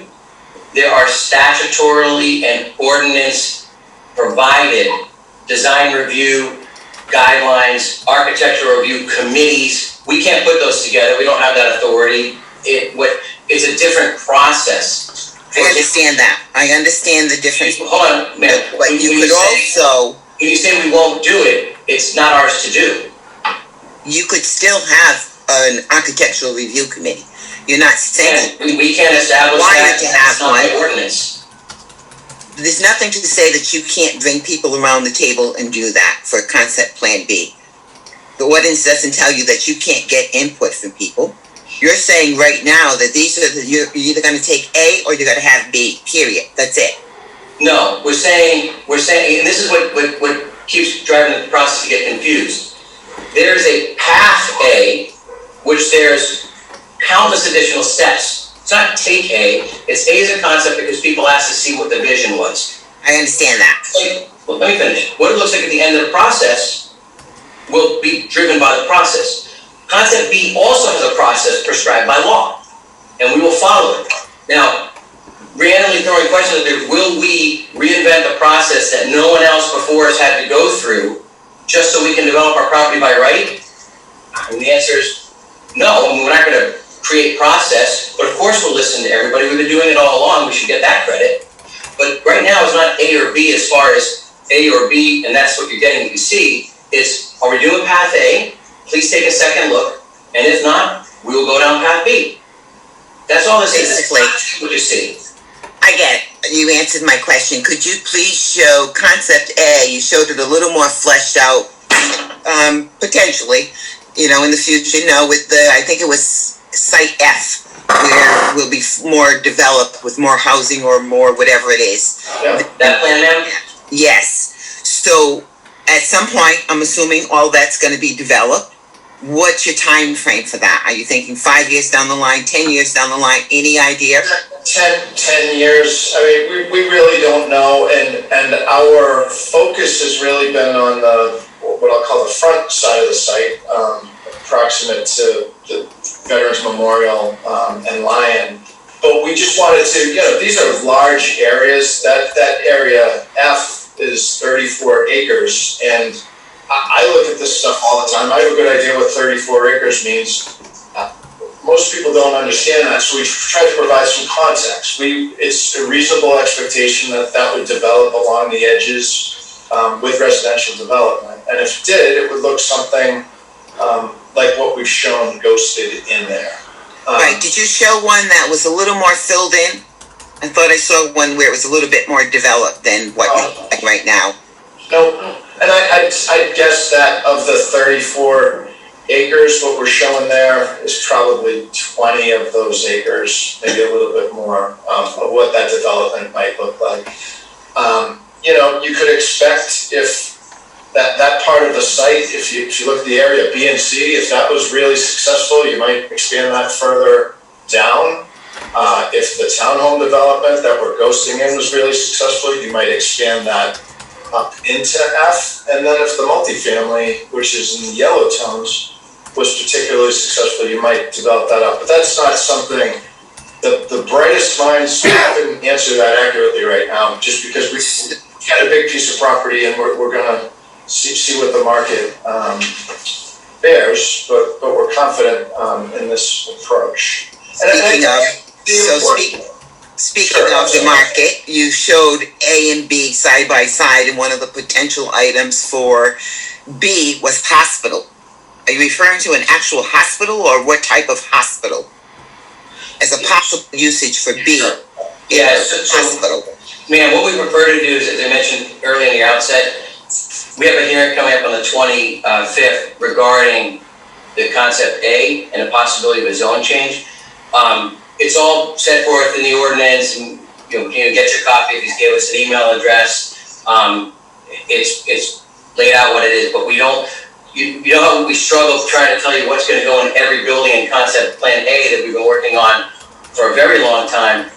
There are statutorily and ordinance provided design review guidelines, architectural review committees. We can't put those together. We don't have that authority. It's a different process. I understand that. I understand the difference. Hold on, ma'am. But you could also, When you say we won't do it, it's not ours to do. you could still have an architectural review committee. You're not saying, And we can't establish Why that. would you have It's not the one? ordinance. there's nothing to say that you can't bring people around the table and do that for concept plan B. The ordinance doesn't tell you that you can't get input from people. You're saying right now that you're either gonna take A or you're gonna have B, period. That's it. No, we're saying, and this is what keeps driving the process to get confused. There's a path A, which there's countless additional steps. It's not take A, it's A as a concept because people asked to see what the vision was. I understand that. Well, let me finish. What it looks like at the end of the process will be driven by the process. Concept B also has a process prescribed by law, and we will follow it. Now, randomly throwing questions out there, will we reinvent the process that no one else before us had to go through just so we can develop our property by right? And the answer is no. I mean, we're not going to create process, but of course we'll listen to everybody. We've been doing it all along. We should get that credit. But right now it's not A or B as far as A or B, and that's what you're getting to see. It's, are we doing path A? Please take a second look, and if not, we will go down path B. That's all this is. Basically. It's what you see. I get it. You answered my question. Could you please show concept A? You showed it a little more fleshed out potentially, in the future, with I think it was Site F, where we'll be more developed with more housing or more whatever it is. That plan, ma'am? Yes. So at some point, I'm assuming all that's going to be developed. What's your time frame for that? Are you thinking 5 years down the line, 10 years down the line? Any idea? 10 years. I mean, we really don't know, and our focus has really been on what I'll call the front side of the site, proximate to the Veterans Memorial and Lion. But we just wanted to, these are large areas. That area F is 34 acres, and I look at this stuff all the time. I have a good idea what 34 acres means. Most people don't understand that, so we try to provide some context. It's a reasonable expectation that would develop along the edges with residential development. And if it did, it would look something like what we've shown ghosted in there. Right, did you show one that was a little more filled in? I thought I saw one where it was a little bit more developed than what you like right now. No, and I'd guess that of the 34 acres, what we're showing there is probably 20 of those acres, maybe a little bit more, of what that development might look like. You could expect if that part of the site, if you look at the area B and C, if that was really successful, you might expand that further down. If the townhome development that we're ghosting in was really successful, you might expand that up into F. And then if the multifamily, which is in the yellow tones, was particularly successful, you might develop that up. But that's not something, the brightest minds couldn't answer that accurately right now, just because we had a big piece of property and we're gonna see what the market bears, but we're confident in this approach. Speaking of the market, you showed A and B side by side, and one of the potential items for B was hospital. Are you referring to an actual hospital, or what type of hospital? As a possible usage for B, hospital. Ma'am, what we prefer to do is, as I mentioned earlier in the outset, we have a hearing coming up on the 25th regarding the concept A and the possibility of a zone change. It's all set forth in the ordinance, and you get your copy if you gave us an email address. It's laid out what it is, but we don't. You know how we struggle trying to tell you what's going to go in every building in concept plan A that we've been working on for a very long time.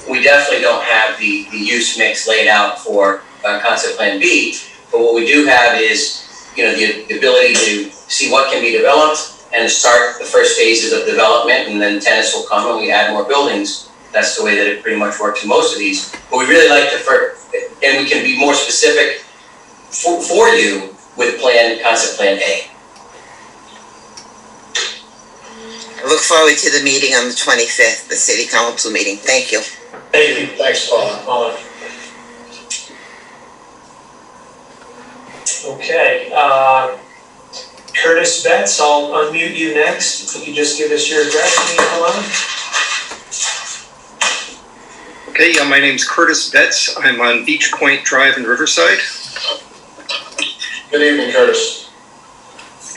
We definitely don't have the use mix laid out for concept plan B, but what we do have is the ability to see what can be developed and to start the first phases of development, and then tenants will come and we add more buildings. That's the way that it pretty much works in most of these. But we really like and we can be more specific for you with concept plan A. I look forward to the meeting on the 25th, the city council meeting. Thank you. Thank you. Thanks, Paula. Okay, Curtis Betts, I'll unmute you next. If you could just give us your address and hello. Okay, yeah, my name's Curtis Betts. I'm on Beach Point Drive in Riverside. Good evening, Curtis.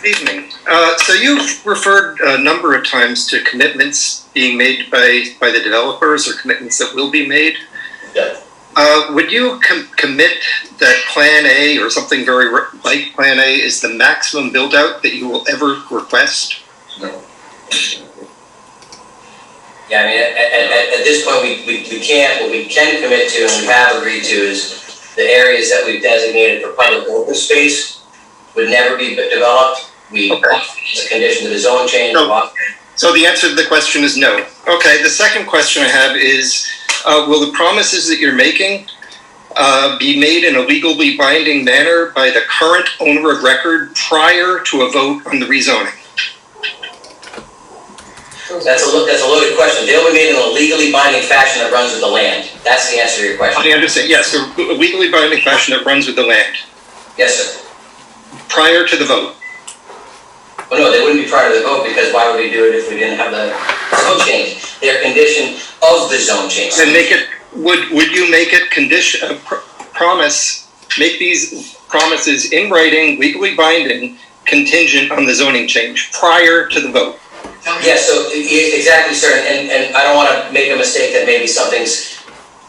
Good evening. So you've referred a number of times to commitments being made by the developers, or commitments that will be made. Yeah. Would you commit that Plan A, or something very like Plan A, is the maximum build-out that you will ever request? No. Yeah, I mean, at this point, we can't. What we can commit to, and we have agreed to, is the areas that we've designated for public open space would never be developed. It's a condition of the zone change. No. So the answer to the question is no. Okay, the second question I have is, will the promises that you're making be made in a legally binding manner by the current owner of record prior to a vote on the rezoning? That's a loaded question. They'll be made in a legally binding fashion that runs with the land. That's the answer to your question. I understand. Yes, a legally binding fashion that runs with the land. Yes, sir. Prior to the vote. Well, no, they wouldn't be prior to the vote, because why would we do it if we didn't have the zone change? They're a condition of the zone change. And would you make it make these promises in writing, legally binding, contingent on the zoning change prior to the vote. Yeah, so exactly, sir, and I don't wanna make a mistake that maybe something's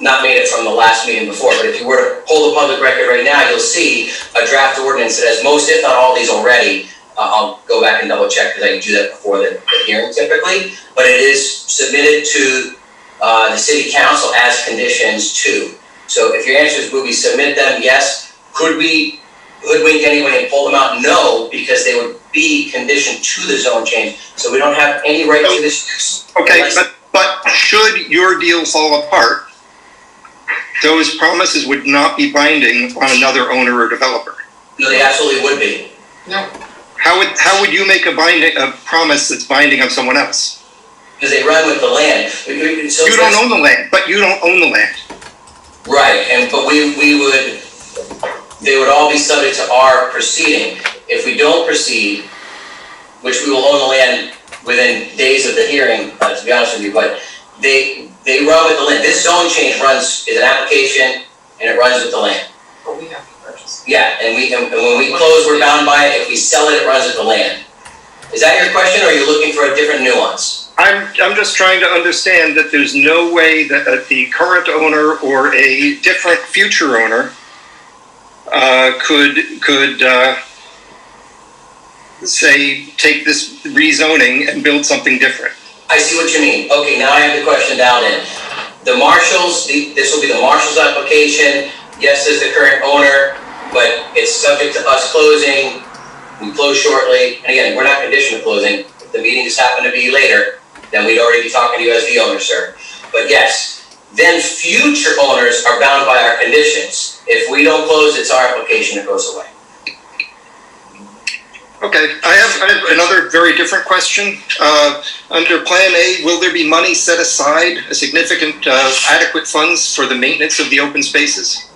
not made it from the last meeting before, but if you were to pull the public record right now, you'll see a draft ordinance that has most, if not all, these already. I'll go back and double check, because I can do that before the hearing typically, but it is submitted to the city council as conditions too. So if your answer is, will we submit them? Yes. Could we hoodwink anyone and pull them out? No, because they would be conditioned to the zone change, so we don't have any right to this. Okay, but should your deal fall apart, those promises would not be binding on another owner or developer. No, they absolutely would be. No, How would you make a promise that's binding on someone else? Because they run with the land. So You don't own the land, but you don't own the land. Right, but they would all be subject to our proceeding. If we don't proceed, which we will own the land within days of the hearing, to be honest with you, but they run with the land. This zone change is an application, and it runs with the land. but we have to purchase. Yeah, and when we close, we're bound by it. If we sell it, it runs with the land. Is that your question, or are you looking for a different nuance? I'm just trying to understand that there's no way that the current owner or a different future owner could say, take this rezoning and build something different. I see what you mean. Okay, now I have the question down in. The Marshalls, this will be the Marshalls application. Yes, as the current owner, but it's subject to us closing. We close shortly. And again, we're not conditioned to closing. If the meeting just happened to be later, then we'd already be talking to you as the owner, sir. But yes, then future owners are bound by our conditions. If we don't close, it's our application that goes away. Okay, I have another very different question. Under Plan A, will there be money set aside, a significant adequate funds for the maintenance of the open spaces?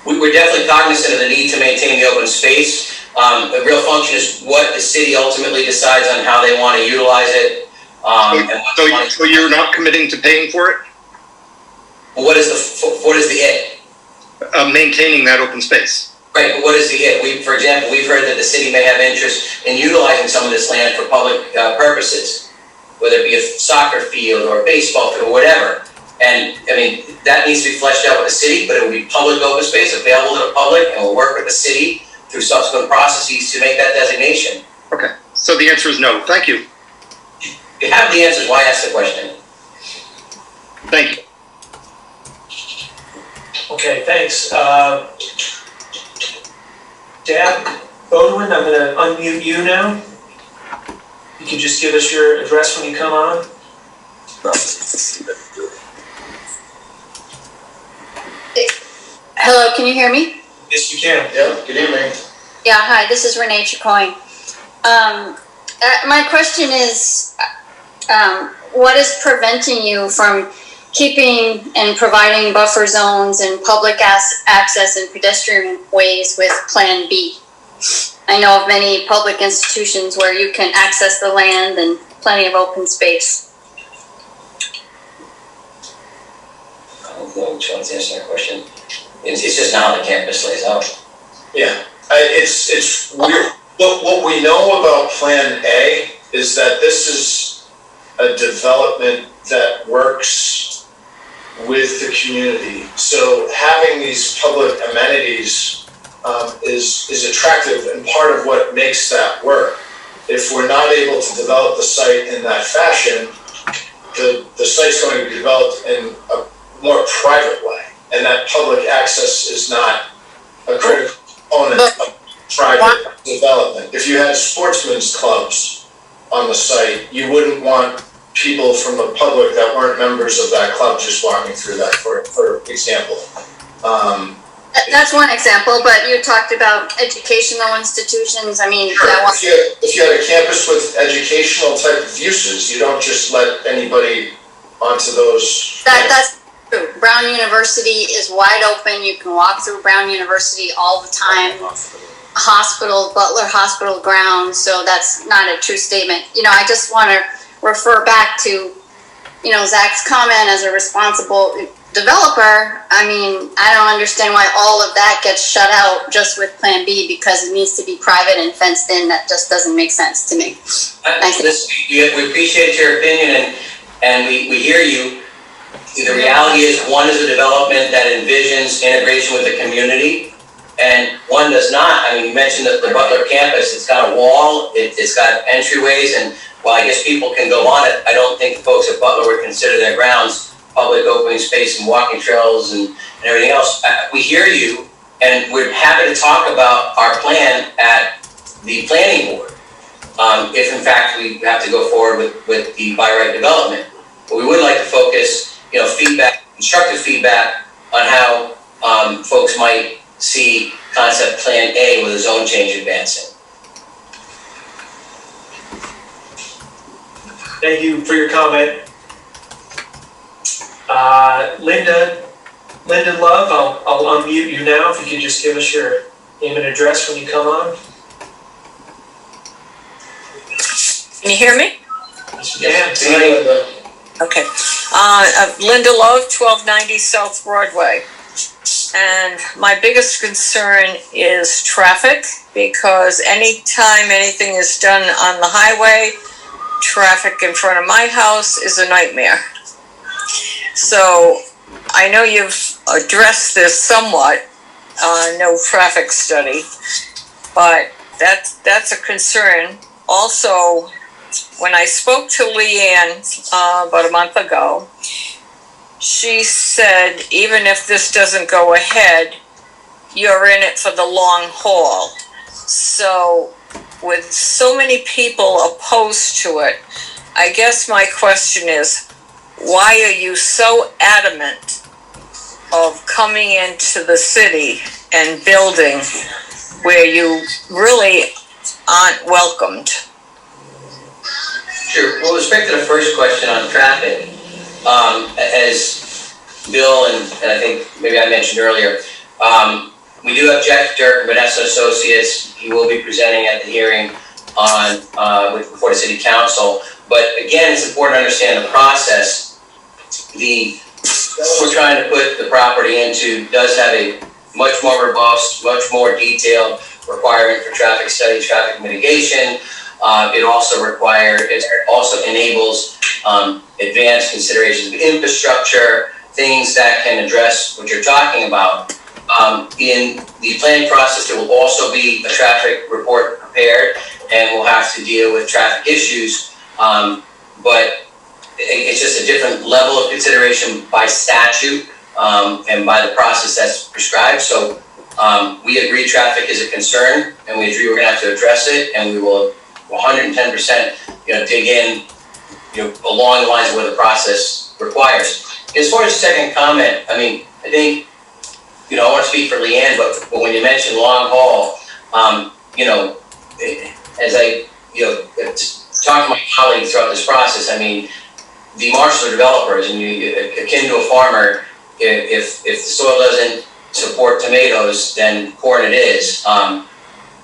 We're definitely cognizant of the need to maintain the open space. The real function is what the city ultimately decides on how they want to utilize it. So you're not committing to paying for it? What is the it? Maintaining that open space. Right, but what is the it? For example, we've heard that the city may have interest in utilizing some of this land for public purposes, whether it be a soccer field or a baseball field or whatever. And I mean, that needs to be fleshed out with the city, but it will be public open space available to the public, and we'll work with the city through subsequent processes to make that designation. Okay, so the answer is no. Thank you. If you have the answers, why ask the question? Thank you. Okay, thanks. Dad Bodwin, I'm gonna unmute you now. You can just give us your address when you come on. Hello, can you hear me? Yes, you can. Yeah, good evening. Yeah, hi, this is Renee Chicoine. My question is, what is preventing you from keeping and providing buffer zones and public access and pedestrian ways with Plan B? I know of many public institutions where you can access the land and plenty of open space. I don't know which one's answering that question. It's just not how the campus lays out. Yeah, it's weird. What we know about Plan A is that this is a development that works with the community. So having these public amenities is attractive and part of what makes that work. If we're not able to develop the site in that fashion, the site's going to be developed in a more private way. And that public access is not a critical component of private development. If you had sportsmen's clubs on the site, you wouldn't want people from the public that weren't members of that club just walking through that, for example. That's one example, but you talked about educational institutions. I mean, sure. If you had a campus with educational type of uses, you don't just let anybody onto those. That's true. Brown University is wide open. You can walk through Brown University all the time. Hospital, Butler Hospital grounds, so that's not a true statement. You know, I just want to refer back to, you know, Zach's comment as a responsible developer, I mean, I don't understand why all of that gets shut out just with Plan B, because it needs to be private and fenced in. That just doesn't make sense to me. We appreciate your opinion and we hear you. The reality is, one is a development that envisions integration with the community, and one does not. I mean, you mentioned the Butler campus, it's got a wall, it's got entryways, and while I guess people can go on it, I don't think the folks at Butler would consider their grounds public open space and walking trails and everything else. We hear you, and we're happy to talk about our plan at the planning board, if in fact we have to go forward with the by right development. But we would like to focus, feedback, constructive feedback on how folks might see concept plan A with a zone change advancing. Thank you for your comment. Linda Love, I'll unmute you now. If you could just give us your name and address when you come on. Can you hear me? Yes, you can. Okay. Linda Love, 1290 South Broadway. And my biggest concern is traffic, because anytime anything is done on the highway, traffic in front of my house is a nightmare. So I know you've addressed this somewhat, no traffic study, but that's a concern. Also, when I spoke to Leanne about a month ago, she said, even if this doesn't go ahead, you're in it for the long haul. So with so many people opposed to it, I guess my question is, why are you so adamant of coming into the city and building where you really aren't welcomed? Sure. Well, with respect to the first question on traffic, as Bill and I think maybe I mentioned earlier, we do have Jeff Dirk, Vanessa Associates. He will be presenting at the hearing before the City Council. But again, it's important to understand the process. We're trying to put the property into does have a much more robust, much more detailed requirement for traffic study, traffic mitigation. It also enables advanced considerations of infrastructure, things that can address what you're talking about. In the planning process, there will also be a traffic report prepared, and we'll have to deal with traffic issues. But it's just a different level of consideration by statute and by the process that's prescribed. So we agree traffic is a concern, and we agree we're going to have to address it, and we will 110% dig in along the lines of what the process requires. As far as the second comment, I mean, I think I want to speak for Leanne, but when you mentioned long haul, as I talked to my colleagues throughout this process, I mean, the marshals are developers, and akin to a farmer, if the soil doesn't support tomatoes, then corn it is.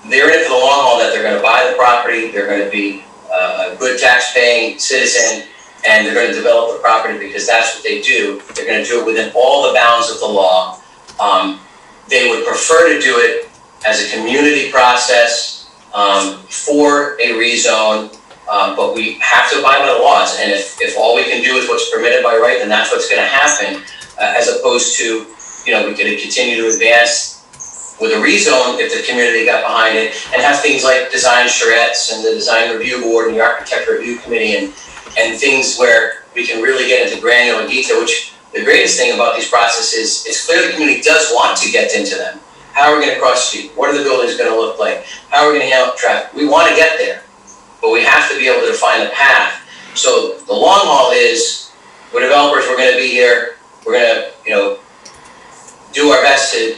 They're in it for the long haul, that they're going to buy the property, they're going to be a good tax-paying citizen, and they're going to develop the property because that's what they do. They're going to do it within all the bounds of the law. They would prefer to do it as a community process for a rezone, but we have to abide by the laws. And if all we can do is what's permitted by right, then that's what's going to happen, as opposed to, we could continue to advance with a rezone if the community got behind it, and have things like design charrettes and the design review board and the architect review committee and things where we can really get into granular detail, which the greatest thing about these processes is it's clear the community does want to get into them. How are we going to cross the street? What are the buildings going to look like? How are we going to handle traffic? We want to get there, but we have to be able to define a path. So the long haul is, we're developers, we're going to be here, we're going to, do our best to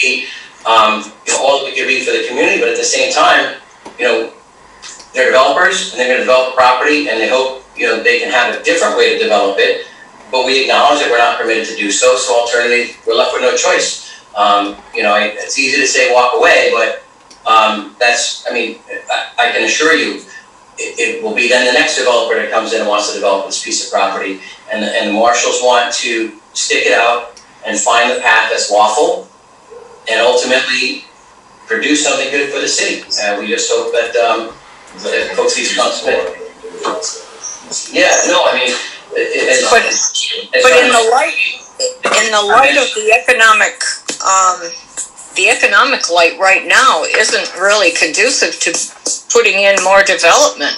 be, all that we can be for the community, but at the same time, they're developers, and they're going to develop a property, and they hope, they can have a different way to develop it, but we acknowledge that we're not permitted to do so, so alternatively, we're left with no choice. It's easy to say walk away, but I can assure you, it will be then the next developer that comes in and wants to develop this piece of property, and the marshals want to stick it out and find the path that's lawful and ultimately produce something good for the city. We just hope that folks see consequence. Yeah, no, I mean, But in the light of the economic light right now isn't really conducive to putting in more development.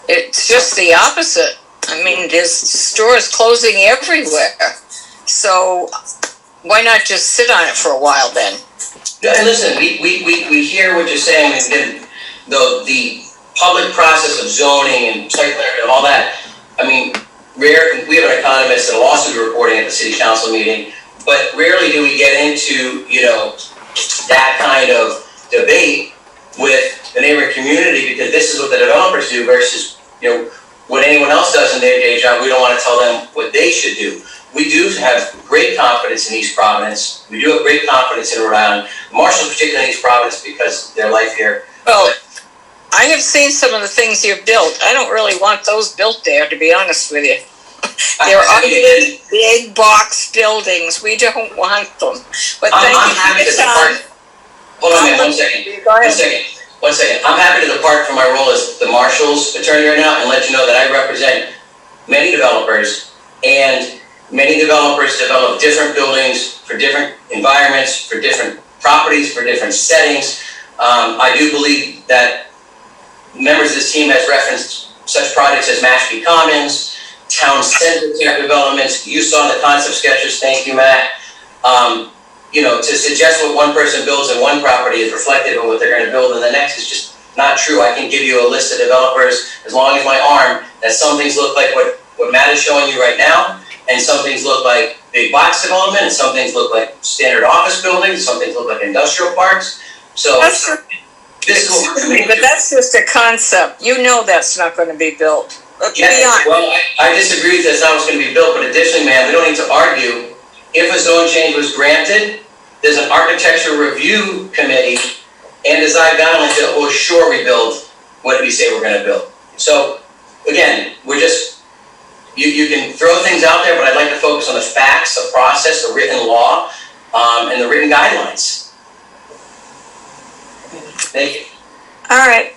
It's just the opposite. I mean, there's stores closing everywhere. So why not just sit on it for a while then? And listen, we hear what you're saying, and the public process of zoning and site plan and all that. I mean, we have an economist and a lawsuit reporting at the city council meeting, but rarely do we get into, that kind of debate with the neighboring community, because this is what the developers do versus, what anyone else does in their day job. We don't want to tell them what they should do. We do have great confidence in East Providence. We do have great confidence in Rhode Island. Marshall, particularly in East Providence, because their life here. Well, I have seen some of the things you've built. I don't really want those built there, to be honest with you. They're ugly, big box buildings. We don't want them. But thank you for your time. Hold on, man, 1 second. Go ahead. 1 second. I'm happy to depart from my role as the Marshall's attorney right now and let you know that I represent many developers, and many developers develop different buildings for different environments, for different properties, for different settings. I do believe that members of this team has referenced such projects as Mashpee Commons, town center type developments. You saw the concept sketches, thank you, Matt. To suggest what one person builds in one property is reflective of what they're gonna build in the next is just not true. I can give you a list of developers as long as my arm, that some things look like what Matt is showing you right now, and some things look like big box development, and some things look like standard office buildings, some things look like industrial parks. So this is what we're doing. But that's just a concept. You know that's not going to be built. Yeah, well, I disagree that that's not what's going to be built, but additionally, man, we don't need to argue. If a zone change was granted, there's an architecture review committee and design guidelines that will assure we build what we say we're going to build. So again, we're just, you can throw things out there, but I'd like to focus on the facts, the process, the written law, and the written guidelines. Thank you. All right.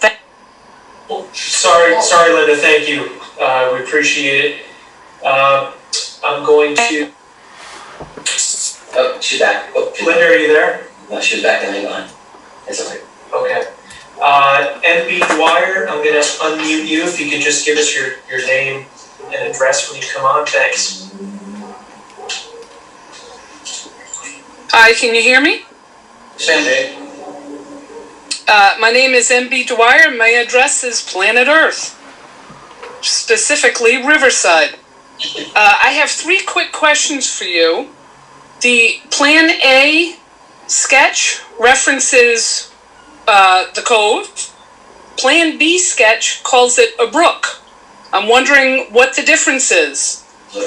Sorry, Linda, thank you. We appreciate it. I'm going to. Oh, she's back. Linda, are you there? No, she's back in the line. It's okay. Okay. MB Dwyer, I'm gonna unmute you. If you could just give us your name and address when you come on, thanks. Hi, can you hear me? Same day. My name is MB Dwyer. My address is Planet Earth, specifically Riverside. I have 3 quick questions for you. The Plan A sketch references the cove. Plan B sketch calls it a brook. I'm wondering what the difference is.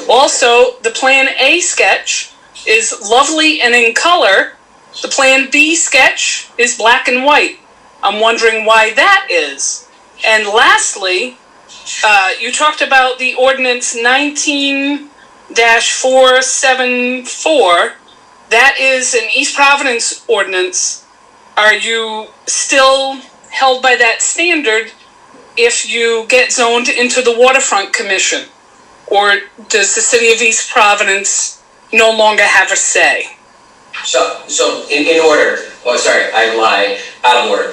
Also, the Plan A sketch is lovely and in color. The Plan B sketch is black and white. I'm wondering why that is. And lastly, you talked about the Ordinance 19-474. That is an East Providence ordinance. Are you still held by that standard if you get zoned into the Waterfront Commission? Or does the City of East Providence no longer have a say? So in order, I lied, out of order.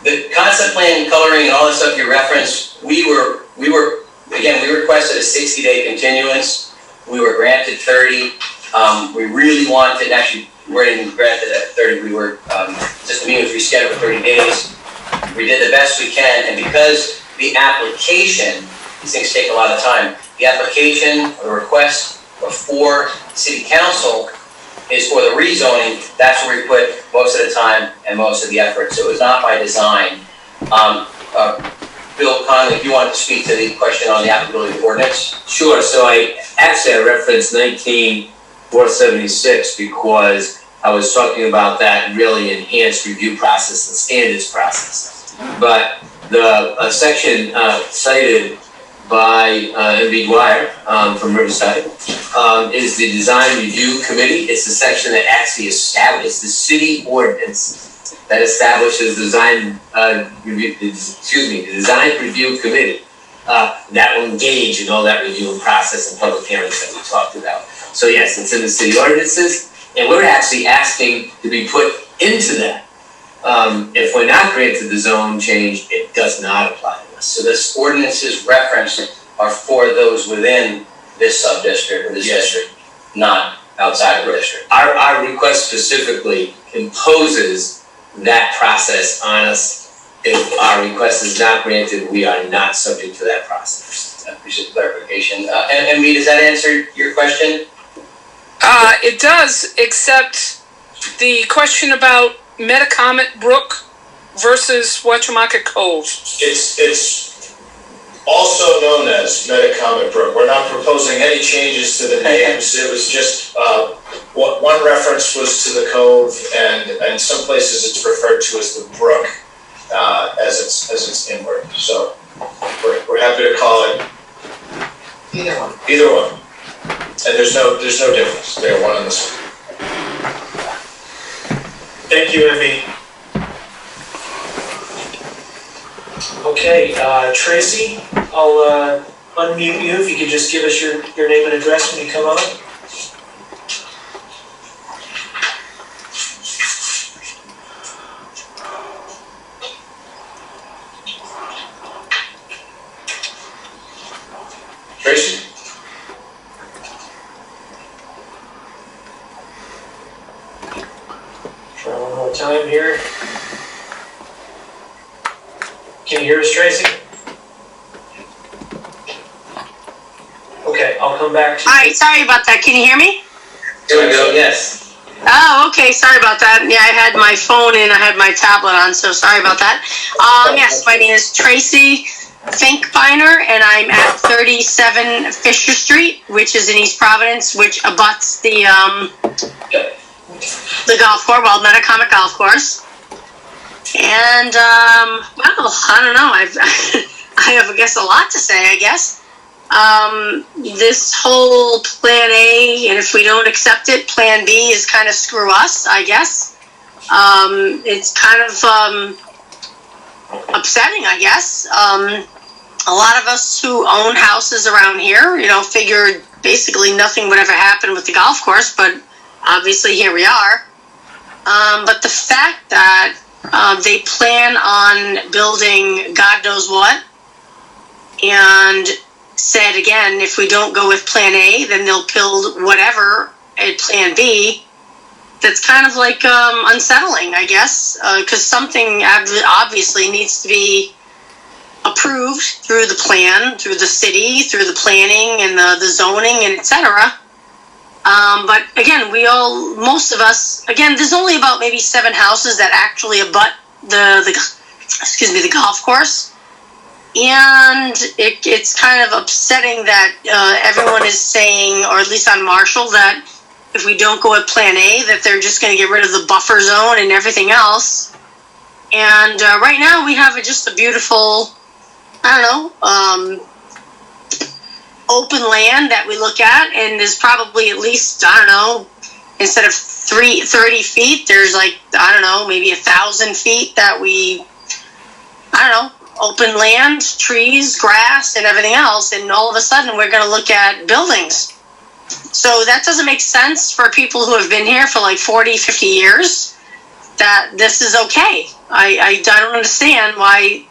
The concept plan, coloring, and all the stuff you referenced, we requested a 60-day continuance. We were granted 30. We really wanted, actually, we weren't even granted at 30. We were, just the meeting was rescheduled for 30 days. We did the best we can, and because the application, these things take a lot of time, the application, or the request before City Council is for the rezoning, that's where we put most of the time and most of the effort. So it was not by design. Bill Conley, if you wanted to speak to the question on the applicability of the ordinance. Sure, so I referenced 19-476 because I was talking about that really enhanced review process and standards process. But the section cited by MB Dwyer from Riverside is the Design Review Committee. It's the section that actually establishes the city ordinance that establishes the Design Review Committee that will engage in all that review and process and public hearings that we talked about. So yes, it's in the city ordinances, and we're actually asking to be put into that. If we're not granted the zone change, it does not apply to us. So this ordinances referenced are for those within this sub-district or this district, not outside of the district. Our request specifically imposes that process on us. If our request is not granted, we are not subject to that process. I appreciate the clarification. And Lee, does that answer your question? It does, except the question about Metacomet Brook versus Wachamaca Cove. It's also known as Metacomet Brook. We're not proposing any changes to the names. It was just, one reference was to the cove, and in some places it's referred to as the brook, as it's inward. So we're happy to call it Either one. either one. And there's no difference. They're one and the same. Thank you, Emmy. Okay, Tracy, I'll unmute you if you could just give us your name and address when you come on. Tracy? Try one more time here. Can you hear us, Tracy? Okay, I'll come back to you. Hi, sorry about that. Can you hear me? There we go, yes. Oh, okay. Sorry about that. Yeah, I had my phone and I had my tablet on, so sorry about that. Yes, my name is Tracy Finkbeiner, and I'm at 37 Fisher Street, which is in East Providence, which abuts the golf course, well, Metacomet Golf Course. And, well, I don't know. I have, I guess, a lot to say, I guess. This whole Plan A, and if we don't accept it, Plan B is kind of screw us, I guess. It's kind of upsetting, I guess. A lot of us who own houses around here, figured basically nothing would ever happen with the golf course, but obviously here we are. But the fact that they plan on building God knows what, and said again, if we don't go with Plan A, then they'll build whatever at Plan B. That's kind of like unsettling, I guess, because something obviously needs to be approved through the plan, through the city, through the planning and the zoning and etc. But again, most of us, again, there's only about maybe 7 houses that actually abut the golf course. And it's kind of upsetting that everyone is saying, or at least on Marshall, that if we don't go with Plan A, that they're just going to get rid of the buffer zone and everything else. And right now we have just a beautiful, open land that we look at, and there's probably at least, instead of 30 feet, there's maybe 1,000 feet that we, open land, trees, grass, and everything else, and all of a sudden we're going to look at buildings. So that doesn't make sense for people who have been here for like 40, 50 years, that this is okay. I don't understand why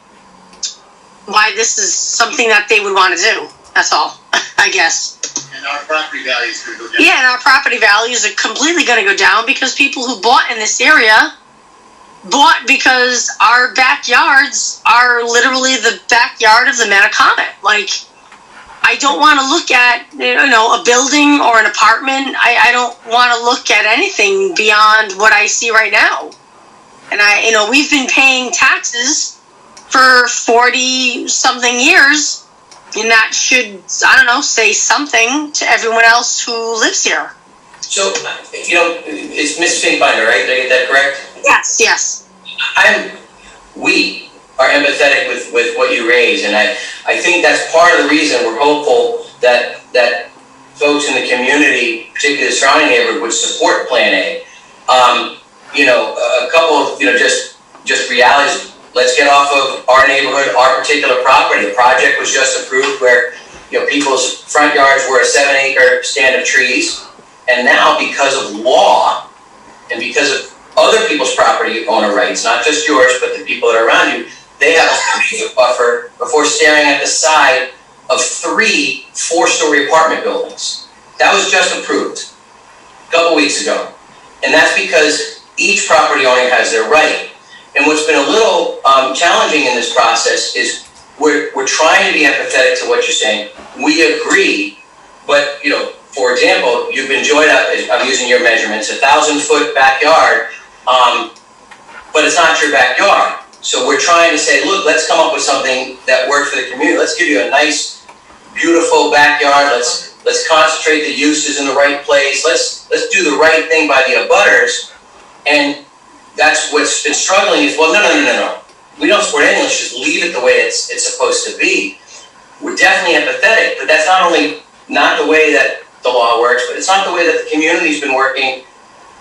this is something that they would want to do. That's all, I guess. And our property values could go down. Yeah, and our property values are completely going to go down because people who bought in this area bought because our backyards are literally the backyard of the Metacomet. Like, I don't want to look at, a building or an apartment. I don't want to look at anything beyond what I see right now. And we've been paying taxes for 40-something years, and that should, say something to everyone else who lives here. So, it's Ms. Finkbeiner, right? Did I get that correct? Yes. We are empathetic with what you raise, and I think that's part of the reason we're hopeful that folks in the community, particularly the surrounding neighborhood, would support Plan A. A couple of, just realities. Let's get off of our neighborhood, our particular property. The project was just approved where, people's front yards were a 7-acre stand of trees. And now, because of law and because of other people's property owner rights, not just yours, but the people that are around you, they have a 3-foot buffer before staring at the side of 3 4-story apartment buildings. That was just approved a couple weeks ago. And that's because each property owner has their right. And what's been a little challenging in this process is we're trying to be empathetic to what you're saying. We agree, but for example, you've enjoyed, I'm using your measurements, 1,000-foot backyard, but it's not your backyard. So we're trying to say, look, let's come up with something that works for the community. Let's give you a nice, beautiful backyard. Let's concentrate the uses in the right place. Let's do the right thing by the abutters. And that's what's been struggling is, well, no. We don't support anything. Let's just leave it the way it's supposed to be. We're definitely empathetic, but that's not only not the way that the law works, but it's not the way that the community's been working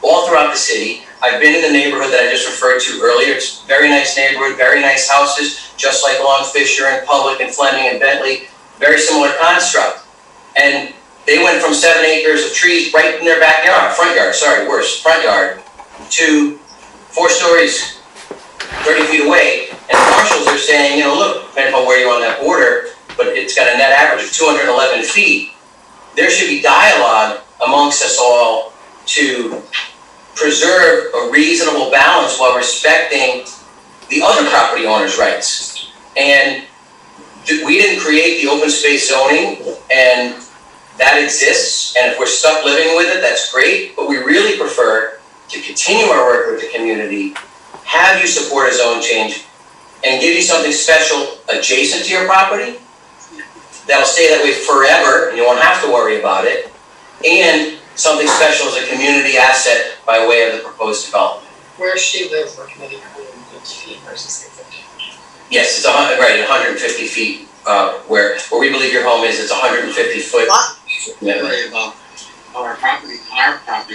all throughout the city. I've been in the neighborhood that I just referred to earlier. It's a very nice neighborhood, very nice houses, just like along Fisher and Public and Fleming and Bentley, very similar construct. And they went from 7 acres of trees right in their backyard, front yard, to 4 stories, 30 feet away. And the marshals are saying, look, depending on where you're on that border, but it's got a net average of 211 feet. There should be dialogue amongst us all to preserve a reasonable balance while respecting the other property owners' rights. And we didn't create the open space zoning, and that exists. And if we're stuck living with it, that's great. But we really prefer to continue our work with the community, have you support a zone change, and give you something special adjacent to your property that'll stay that way forever, and you won't have to worry about it, and something special as a community asset by way of the proposed development. Where she lives, we're committing 150 feet versus 50. Yes, it's 150 feet, where we believe your home is, it's 150 foot. Worry about our property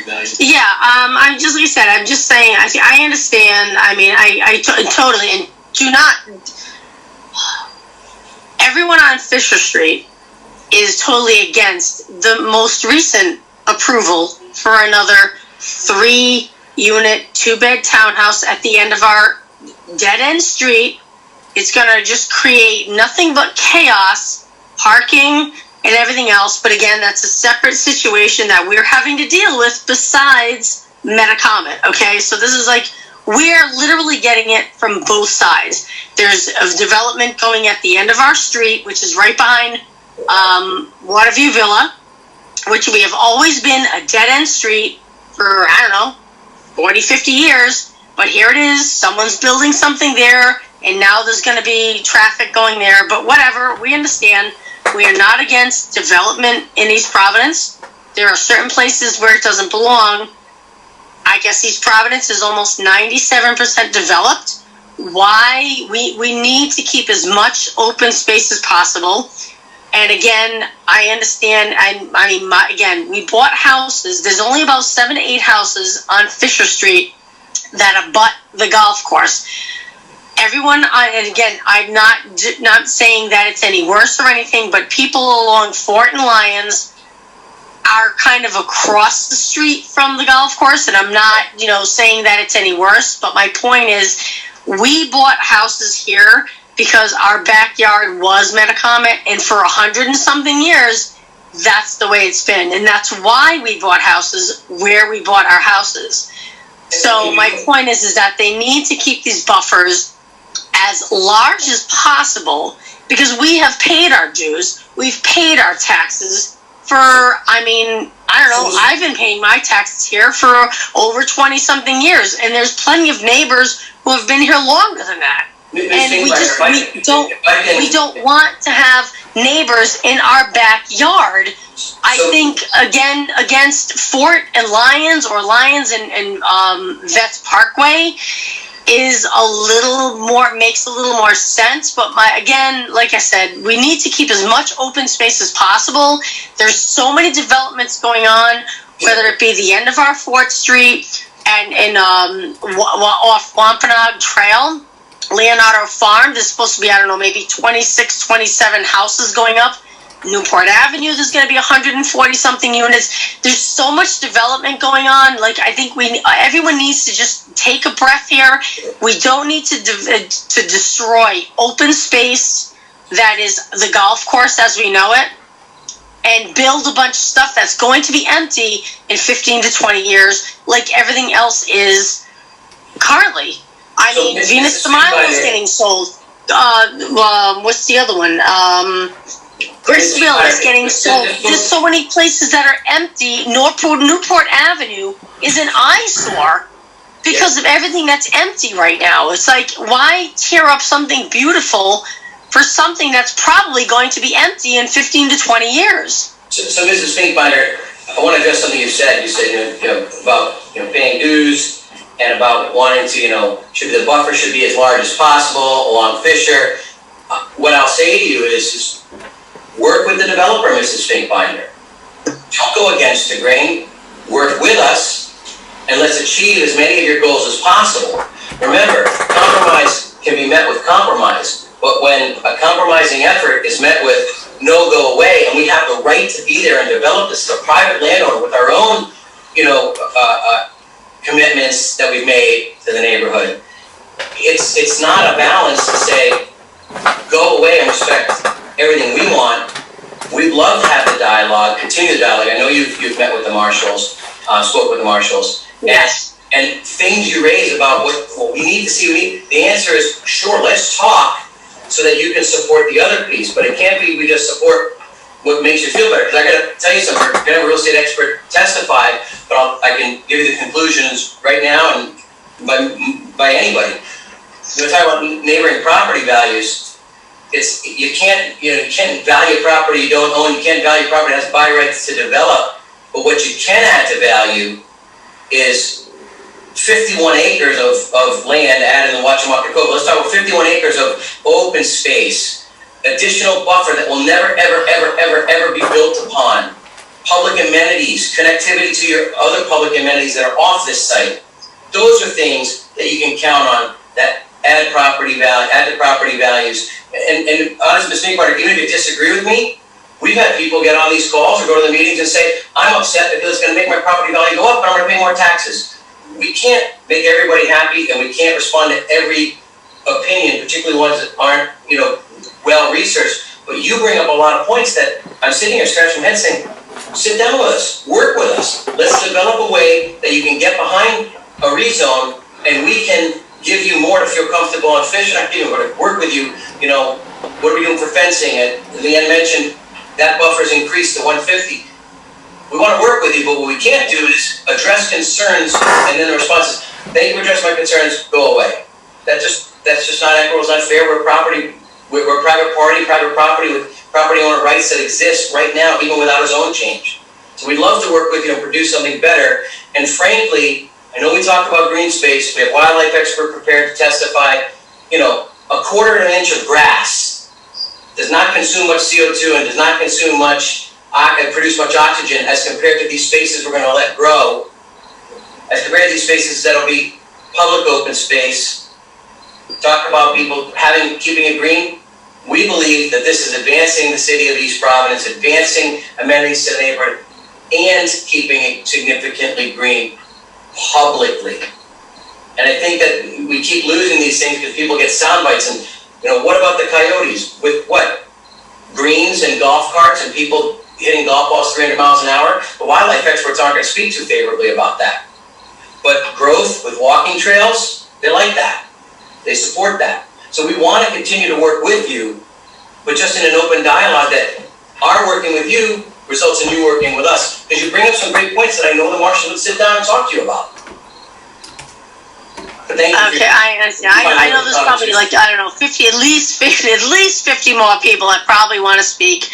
value. Yeah, I'm just, like I said, I'm just saying, I understand, I totally, and do not, everyone on Fisher Street is totally against the most recent approval for another 3-unit, 2-bed townhouse at the end of our dead-end street. It's gonna just create nothing but chaos, parking, and everything else. But again, that's a separate situation that we're having to deal with besides Metacomet, okay? So this is like, we're literally getting it from both sides. There's a development going at the end of our street, which is right behind Waterview Villa, which we have always been a dead-end street for, 40, 50 years. But here it is, someone's building something there, and now there's going to be traffic going there. But whatever, we understand. We are not against development in East Providence. There are certain places where it doesn't belong. I guess East Providence is almost 97% developed. Why? We need to keep as much open space as possible. And again, I understand, again, we bought houses. There's only about 7 to 8 houses on Fisher Street that abut the golf course. Everyone, and again, I'm not saying that it's any worse or anything, but people along Fort and Lyons are kind of across the street from the golf course, and I'm not, saying that it's any worse, but my point is, we bought houses here because our backyard was Metacomet, and for 100 and something years, that's the way it's been, and that's why we bought houses where we bought our houses. So my point is that they need to keep these buffers as large as possible, because we have paid our dues, we've paid our taxes for, I've been paying my taxes here for over 20 something years, and there's plenty of neighbors who have been here longer than that. And we don't want to have neighbors in our backyard. I think, again, against Fort and Lyons, or Lyons and Vets Parkway, is makes a little more sense, but again, like I said, we need to keep as much open space as possible. There's so many developments going on, whether it be the end of our 4th Street and off Wampanoag Trail, Leonardo Farm, there's supposed to be, I don't know, maybe 26, 27 houses going up. Newport Avenue, there's going to be 140 something units. There's so much development going on. Like, I think everyone needs to just take a breath here. We don't need to destroy open space that is the golf course as we know it, and build a bunch of stuff that's going to be empty in 15 to 20 years, like everything else is currently. I mean, Venus de Milo is getting sold. What's the other one? Grisville is getting sold. There's so many places that are empty. Newport Avenue is an eyesore because of everything that's empty right now. It's like, why tear up something beautiful for something that's probably going to be empty in 15 to 20 years? So Mrs. Finkbeiner, I want to address something you said. You said, about paying dues and about wanting to, the buffer should be as large as possible along Fisher. What I'll say to you is work with the developer, Mrs. Finkbeiner. Don't go against the grain. Work with us, and let's achieve as many of your goals as possible. Remember, compromise can be met with compromise, but when a compromising effort is met with no go away, and we have the right to be there and develop this as a private landowner with our own, commitments that we've made to the neighborhood, it's not a balance to say, go away and respect everything we want. We'd love to have the dialogue, continue the dialogue. I know you've met with the marshals, spoke with the marshals. Yes. And things you raise about what we need to see, the answer is, sure, let's talk so that you can support the other piece. But it can't be we just support what makes you feel better. Because I got to tell you something, we're going to have a real estate expert testify, but I can give you the conclusions right now and by anybody. We're talking about neighboring property values. You can't value property you don't own. You can't value property that has buy rights to develop. But what you can add to value is 51 acres of land added in the Watchamaca Cove. Let's talk about 51 acres of open space, additional buffer that will never, ever, ever, ever, ever be built upon. Public amenities, connectivity to your other public amenities that are off this site. Those are things that you can count on that add to property values. And honestly, Ms. Finkbeiner, even if you disagree with me, we've had people get on these calls or go to the meetings and say, I'm upset because it's going to make my property value go up, but I'm going to pay more taxes. We can't make everybody happy, and we can't respond to every opinion, particularly ones that aren't, well researched. But you bring up a lot of points that I'm sitting here scratching my head saying, sit down with us, work with us. Let's develop a way that you can get behind a rezone, and we can give you more to feel comfortable on fishing. I'm going to work with you. What are we doing for fencing? Leanne mentioned that buffer's increased to 150. We want to work with you, but what we can't do is address concerns and then the response is, thank you for addressing my concerns, go away. That's just not equitable, it's not fair. We're a private property with property owner rights that exist right now, even without a zone change. So we'd love to work with you and produce something better. And frankly, I know we talked about green space, we have wildlife expert prepared to testify, a quarter of an inch of grass does not consume much CO2 and does not consume much, produce much oxygen as compared to these spaces we're going to let grow, as compared to these spaces that'll be public open space. Talk about people keeping it green. We believe that this is advancing the city of East Providence, advancing amenities to the neighborhood, and keeping it significantly green publicly. And I think that we keep losing these things because people get sound bites and, what about the coyotes? With what? Greens and golf carts and people hitting golf balls 300 miles an hour? The wildlife experts aren't going to speak too favorably about that. But growth with walking trails, they like that. They support that. So we want to continue to work with you, but just in an open dialogue that our working with you results in you working with us. Because you bring up some great points that I know the marshal would sit down and talk to you about. But thank you. Okay, I know there's probably 50, at least 50 more people that probably want to speak.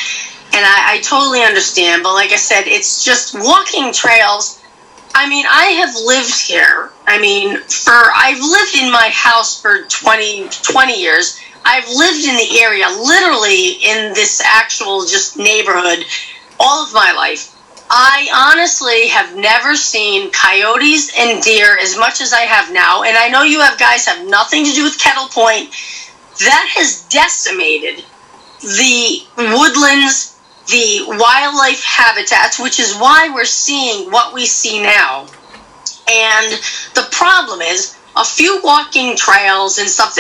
And I totally understand. But like I said, it's just walking trails I mean, I have lived here. I've lived in my house for 20 years. I've lived in the area, literally in this actual just neighborhood, all of my life. I honestly have never seen coyotes and deer as much as I have now. And I know you guys have nothing to do with Kettle Point. That has decimated the woodlands, the wildlife habitats, which is why we're seeing what we see now. And the problem is a few walking trails and stuff.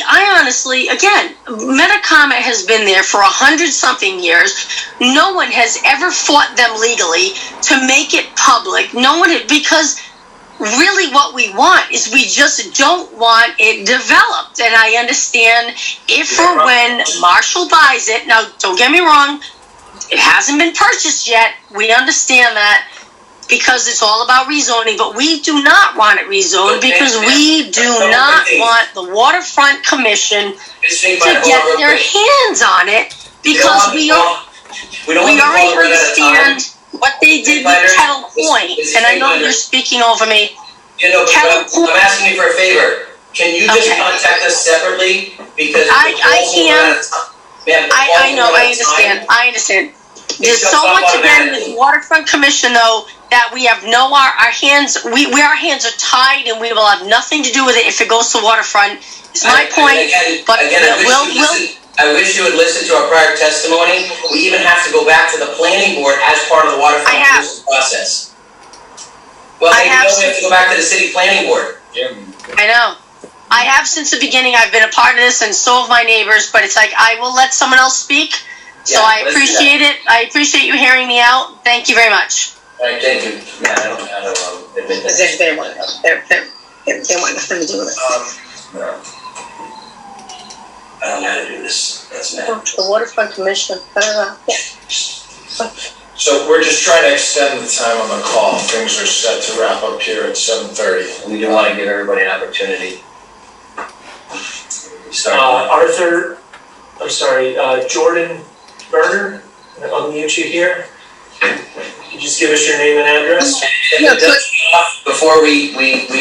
I honestly, again, Metacomet has been there for 100-something years. No one has ever fought them legally to make it public. Because really what we want is we just don't want it developed. And I understand if or when Marshall buys it, now don't get me wrong, it hasn't been purchased yet. We understand that because it's all about rezoning, but we do not want it rezoned because we do not want the Waterfront Commission to get their hands on it because we already understand what they did with Kettle Point, and I know you're speaking over me. I'm asking you for a favor. Can you just contact us separately? Because I understand. There's so much again with Waterfront Commission though that we have our hands are tied and we will have nothing to do with it if it goes to Waterfront. It's my point. I wish you would listen to our prior testimony. We even have to go back to the planning board as part of the Waterfront process. Well, then we have to go back to the city planning board. I know. I have since the beginning. I've been a part of this, and so have my neighbors. But it's like I will let someone else speak. So I appreciate it. I appreciate you hearing me out. Thank you very much. All right, thank you. Matt, I don't admit that. They want nothing to do with it. I don't know how to do this. That's Matt. The Waterfront Commission. So we're just trying to extend the time on the call. Things are set to wrap up here at 7:30. We do want to give everybody an opportunity. Jordan Berger, I'll unmute you here. Can you just give us your name and address? Before we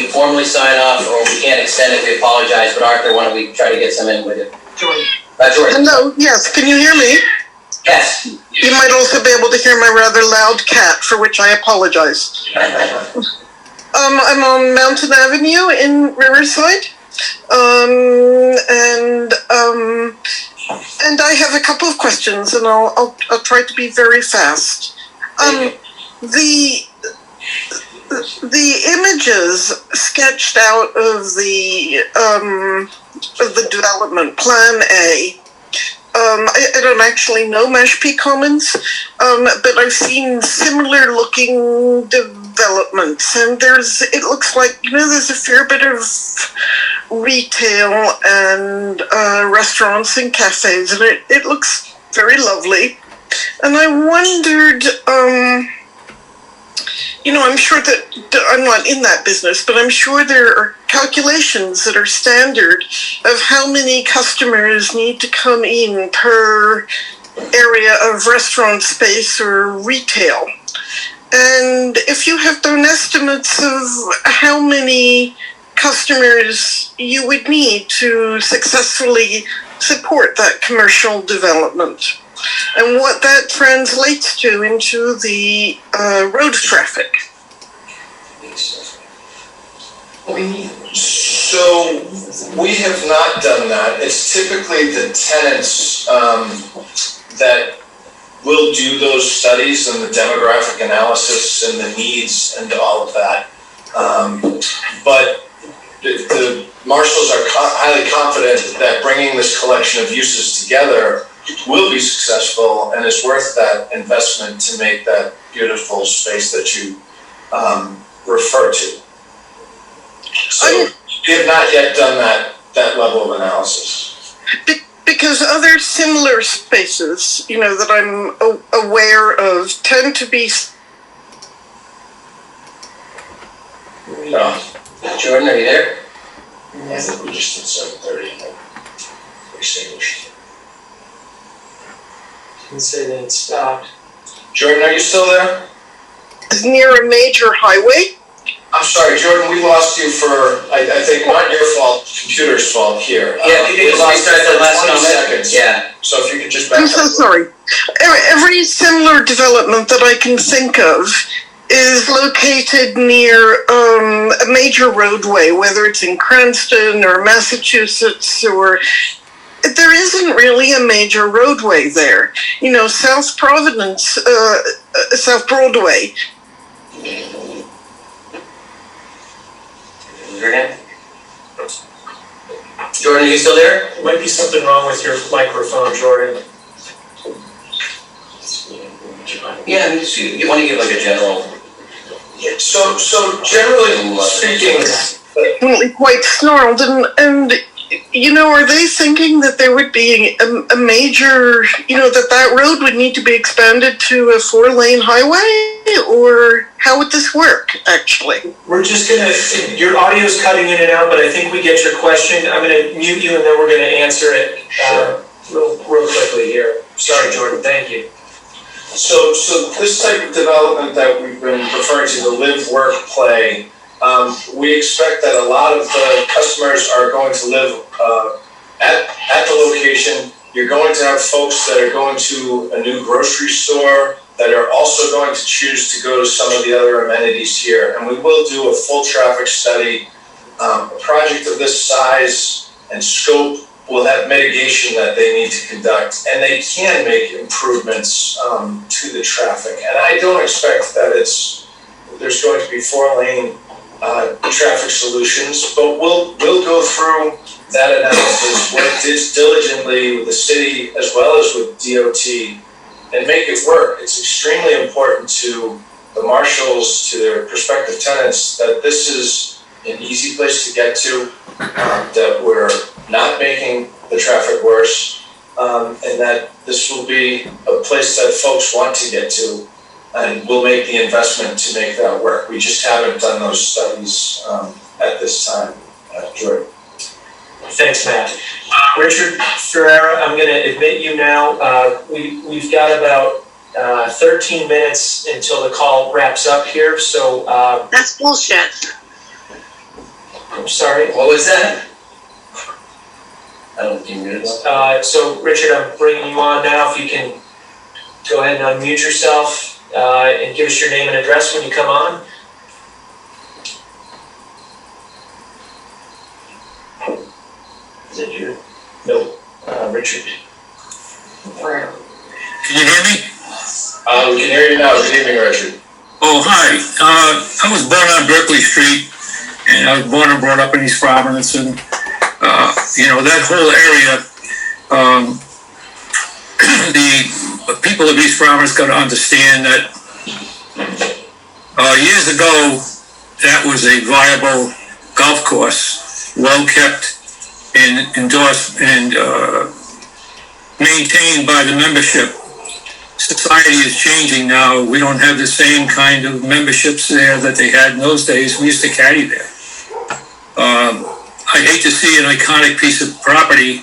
formally sign off, or we can't extend it, we apologize, but Arthur, why don't we try to get some in with you? Jordan. Jordan. Hello, yes, can you hear me? Yes. You might also be able to hear my rather loud cat, for which I apologize. I'm on Mountain Avenue in Riverside, and I have a couple of questions, and I'll try to be very fast. The images sketched out of the development plan A. I don't actually know Mashpee Commons, but I've seen similar looking developments, and it looks like, there's a fair bit of retail and restaurants and cafes, and it looks very lovely. And I wondered, I'm sure that I'm not in that business, but I'm sure there are calculations that are standard of how many customers need to come in per area of restaurant space or retail. And if you have done estimates of how many customers you would need to successfully support that commercial development, and what that translates to into the road traffic. So we have not done that. It's typically the tenants that will do those studies and the demographic analysis and the needs and all of that. But the marshals are highly confident that bringing this collection of uses together will be successful and is worth that investment to make that beautiful space that you refer to. So we have not yet done that level of analysis. Because other similar spaces, that I'm aware of tend to be... Jordan, are you there? I think we just did 7:30 extinguished. You can say that it stopped. Jordan, are you still there? Is near a major highway? I'm sorry, Jordan, we lost you for, I think, not your fault, computer's fault here. Yeah, if you could just restart the last 20 comment. seconds. Yeah. So if you could just back I'm up. so sorry. Every similar development that I can think of is located near a major roadway, whether it's in Cranston or Massachusetts, or there isn't really a major roadway there. You know, South Providence, South Broadway. Jordan, are you still there? Might be something wrong with your microphone, Jordan. Yeah, I mean, you want to give like a general. So generally speaking, Definitely quite snarled, and you know, are they thinking that there would be a major, you know, that road would need to be expanded to a 4-lane highway, or how would this work, actually? We're just gonna, your audio's cutting in and out, but I think we get your question. I'm gonna mute you and then we're gonna answer it real quickly here. Sorry, Jordan, thank you. So this type of development that we've been referring to, the live, work, play, we expect that a lot of the customers are going to live at the location. You're going to have folks that are going to a new grocery store that are also going to choose to go to some of the other amenities here. And we will do a full traffic study. A project of this size and scope will have mitigation that they need to conduct, and they can make improvements to the traffic. And I don't expect that there's going to be 4-lane traffic solutions, but we'll go through that analysis, work diligently with the city as well as with DOT, and make it work. It's extremely important to the marshals, to their prospective tenants, that this is an easy place to get to, that we're not making the traffic worse, and that this will be a place that folks want to get to, and we'll make the investment to make that work. We just haven't done those studies at this time, Jordan. Thanks, Matt. Richard Ferreira, I'm going to admit you now. We've got about 13 minutes until the call wraps up here, so... That's bullshit. I'm sorry. What was that? I don't think you So, Richard, I'm bringing you on now. If you can go ahead and unmute yourself and give us your name and address when you come on. Is it you? No, Richard. Can you hear me? We can hear you now. Good evening, Richard. Oh, hi. I was born on Berkeley Street, and I was born and brought up in East Providence, and you know, that whole area, the people of East Providence got to understand that years ago, that was a viable golf course, well kept and endorsed and maintained by the membership. Society is changing now. We don't have the same kind of memberships there that they had in those days. We used to caddy there. I'd hate to see an iconic piece of property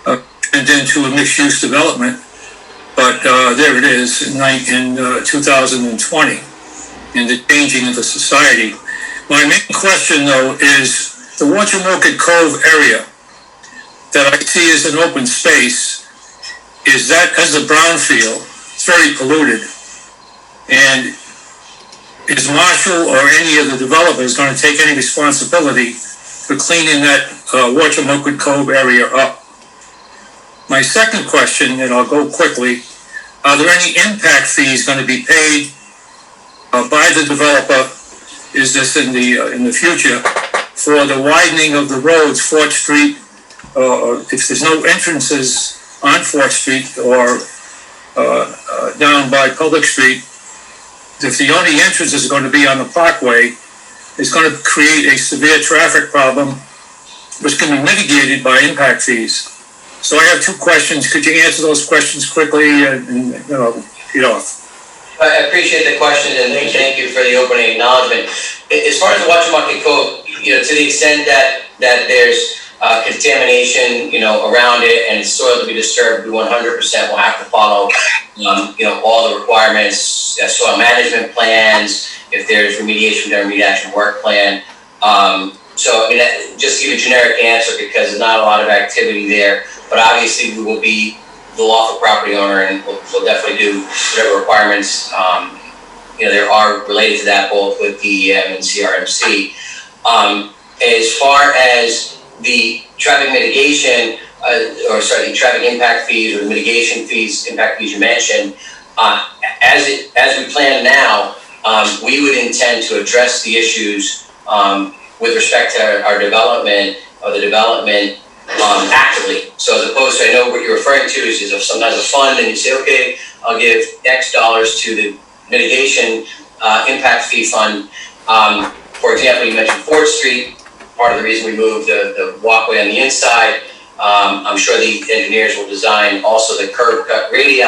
turned into a mixed-use development, but there it is in 2020, in the changing of the society. My main question, though, is the Wachamoket Cove area that I see as an open space, is that as a brownfield? It's very polluted. And is Marshall or any of the developers going to take any responsibility for cleaning that Wachamoket Cove area up? My second question, and I'll go quickly, are there any impact fees going to be paid by the developer? Is this in the future for the widening of the roads, 4th Street? If there's no entrances on 4th Street or down by Public Street, if the only entrance is going to be on the Parkway, it's going to create a severe traffic problem, which can be mitigated by impact fees. So I have two questions. Could you answer those questions quickly and get off? I appreciate the question, and thank you for the opening acknowledgement. As far as the Wachamoket Cove, you know, to the extent that there's contamination, around it and it's soil to be disturbed, we 100% will have to follow, all the requirements, soil management plans, if there's remediation, then remediation work plan. So, just to give a generic answer because there's not a lot of activity there, but obviously we will be the lawful property owner and we'll definitely do whatever requirements, there are related to that, both with DEM and CRMC. As far as the traffic mitigation, the traffic impact fees or the mitigation fees, impact fees you mentioned, as we plan now, we would intend to address the issues with respect to our development or the development actively. So as opposed to, I know what you're referring to is sometimes a fund and you say, okay, I'll give X dollars to the mitigation impact fee fund. For example, you mentioned 4th Street. Part of the reason we moved the walkway on the inside. I'm sure the engineers will design also the curb cut radii,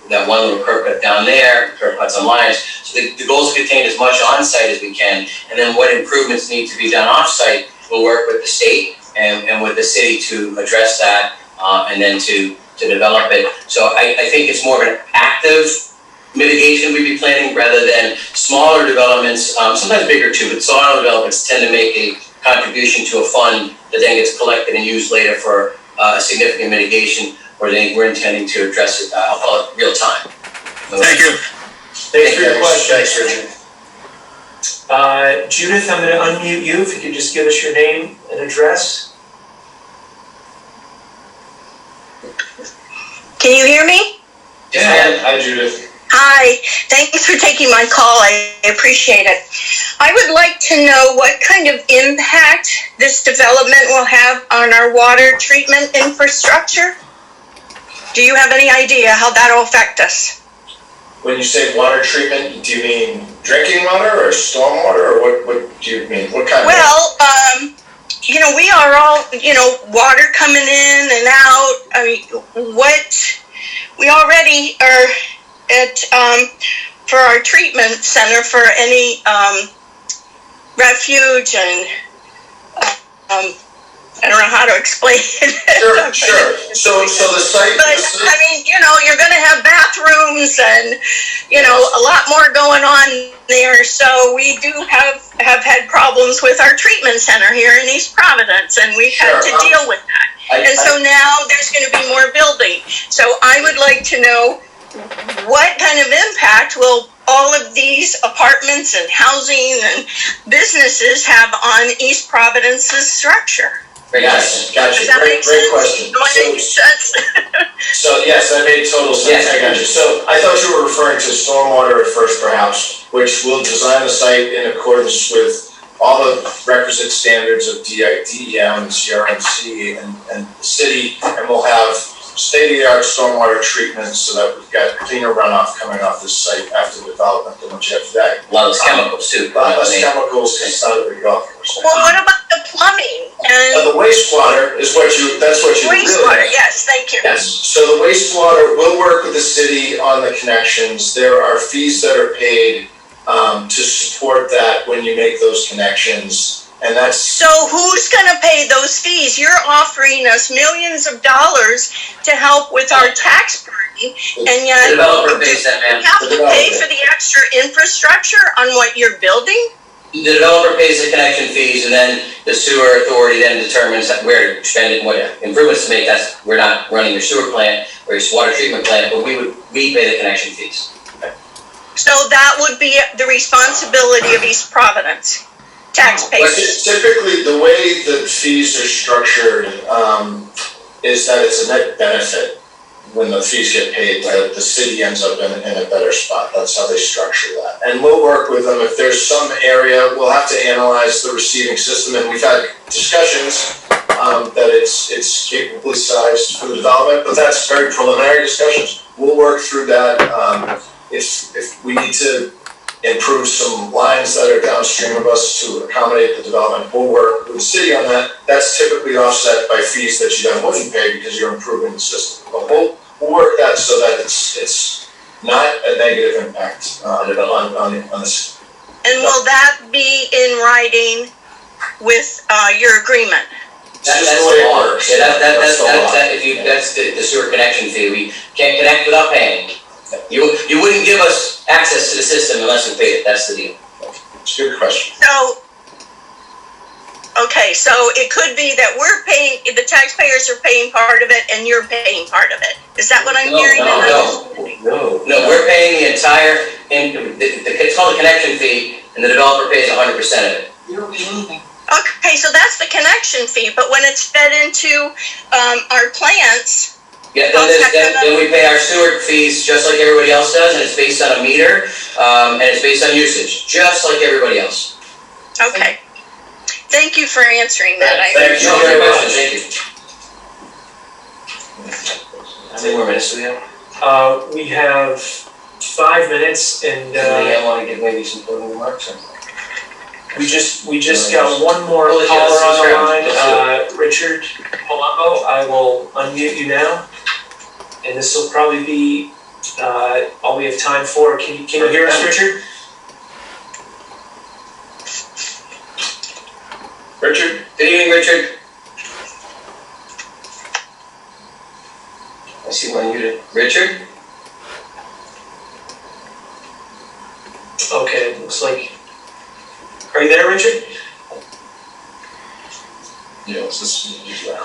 that one little curb cut down there, curb cuts on lines. So the goal is to contain as much on-site as we can, and then what improvements need to be done off-site, we'll work with the state and with the city to address that, and then to develop it. So I think it's more of an active mitigation we'd be planning rather than smaller developments, sometimes bigger too, but smaller developments tend to make a contribution to a fund that then gets collected and used later for significant mitigation, where we're intending to address it, I'll call it real time. Thank you. Thanks for your question. Thanks, Richard. Judith, I'm gonna unmute you, if you could just give us your name and address. Can you hear me? Yeah, hi Judith. Hi, thanks for taking my call. I appreciate it. I would like to know what kind of impact this development will have on our water treatment infrastructure. Do you have any idea how that'll affect us? When you say water treatment, do you mean drinking water or stormwater, or what do you mean? What kind of? Well, we are all, water coming in and out. I mean, we already are at, for our treatment center for any refuge and I don't know how to explain it. Sure. So the site. But I mean, you're going to have bathrooms and a lot more going on there. So we do have had problems with our treatment center here in East Providence, and we've had to deal with that. So now there's going to be more building. So I would like to know, what kind of impact will all of these apartments and housing and businesses have on East Providence's structure? Gotcha. Does that make Great question. sense? Do I make sense? So yes, that made total sense. Yes, I got you. So I thought you were referring to stormwater at first, perhaps, which will design the site in accordance with all the requisite standards of DEM and CRMC and the city, and we'll have state-of-the-art stormwater treatment so that we've got cleaner runoff coming off this site after development than what you have today. A lot of chemicals too. A lot less chemicals inside of the golf course. Well, what about the plumbing and The wastewater is that's what you really. wastewater? Yes, thank you. Yes, so the wastewater, we'll work with the city on the connections. There are fees that are paid to support that when you make those connections. And that's. So who's gonna pay those fees? You're offering us millions of dollars to help with our tax burden, and yet The developer pays that, you man. have to pay for the extra infrastructure on what you're building? The developer pays the connection fees, and then the sewer authority then determines where to spend it and what improvements to make. We're not running your sewer plant or your water treatment plant, but we pay the connection fees. So that would be the responsibility of East Providence taxpayers. Typically, the way the fees are structured is that it's a net benefit. When the fees get paid, the city ends up in a better spot. That's how they structure that. And we'll work with them. If there's some area, we'll have to analyze the receiving system. And we've had discussions that it's capably sized for the development, but that's very preliminary discussions. We'll work through that. If we need to improve some lines that are downstream of us to accommodate the development, we'll work with the city on that. That's typically offset by fees that you then wouldn't pay because you're improving the system. But we'll work that so that it's not a negative impact on the city. And will that be in writing with your agreement? That's just the the way it law. works. Yeah, That's the law. that's the sewer connection fee. We can't connect without paying. You wouldn't give us access to the system unless we paid it. That's the deal. It's a good question. So, okay, so it could be that we're paying, the taxpayers are paying part of it and you're paying part of it. Is that what I'm hearing? No, we're paying the entire, it's called a connection fee, and the developer pays 100% of it. Okay, so that's the connection fee, but when it's fed into, our plants, Yeah, then we pay our sewer fees just like everybody else does, and it's based on a meter, and it's based on usage, just like everybody else. okay. Thank you for answering that. Thank you very much, thank you. How many more minutes do we have? We have 5 minutes and, Leanne want to give maybe some closing remarks? we just got one more caller on the line, Richard Palumbo. I will unmute you now. And this will probably be, all we have time for. Can you hear us, Richard? Richard? Good evening, Richard. I see one muted. Richard? Okay, it looks like, are you there, Richard? Yeah, it's just usually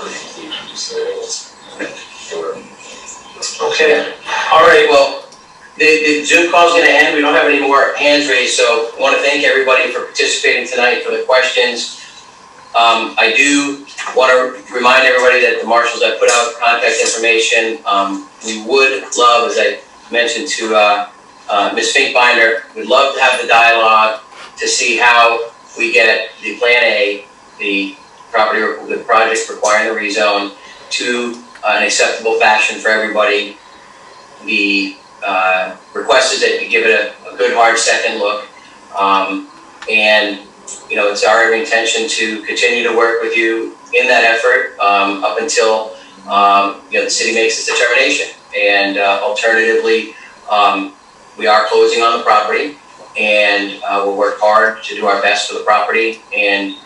just say Okay. All right, well, the Zoom call's gonna end. We don't have any more hands raised, so I want to thank everybody for participating tonight, for the questions. I do want to remind everybody that the marshals have put out contact information. We would love, as I mentioned to Ms. Finkbinder, we'd love to have the dialogue to see how we get the Plan A, the project requiring the rezone, to an acceptable fashion for everybody. The request is that you give it a good hard second look. And you know, it's our intention to continue to work with you in that effort up until you know, the city makes its determination. And alternatively, we are closing on the property, and we'll work hard to do our best for the property. And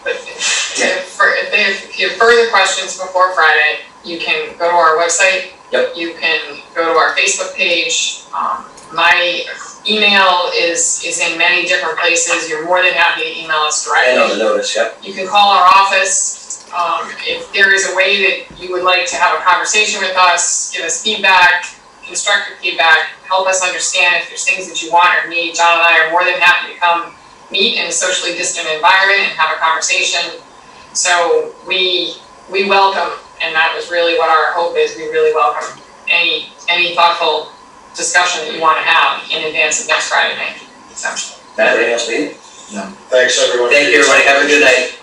if you have further questions before Friday, you can go to our website. Yep. You can go to our Facebook page. My email is in many different places. You're more than happy to email us directly. and on the notice, yep. You can call our office. If there is a way that you would like to have a conversation with us, give us feedback, constructive feedback, help us understand if there's things that you want or need, John and I are more than happy to come meet in a socially distant environment and have a conversation. So we welcome, and that was really what our hope is, we really welcome any thoughtful discussion that you want to have in advance of next Friday night. So. Matt, anything else for you? No. Thanks, everyone. Thank you, everybody. Have a good night.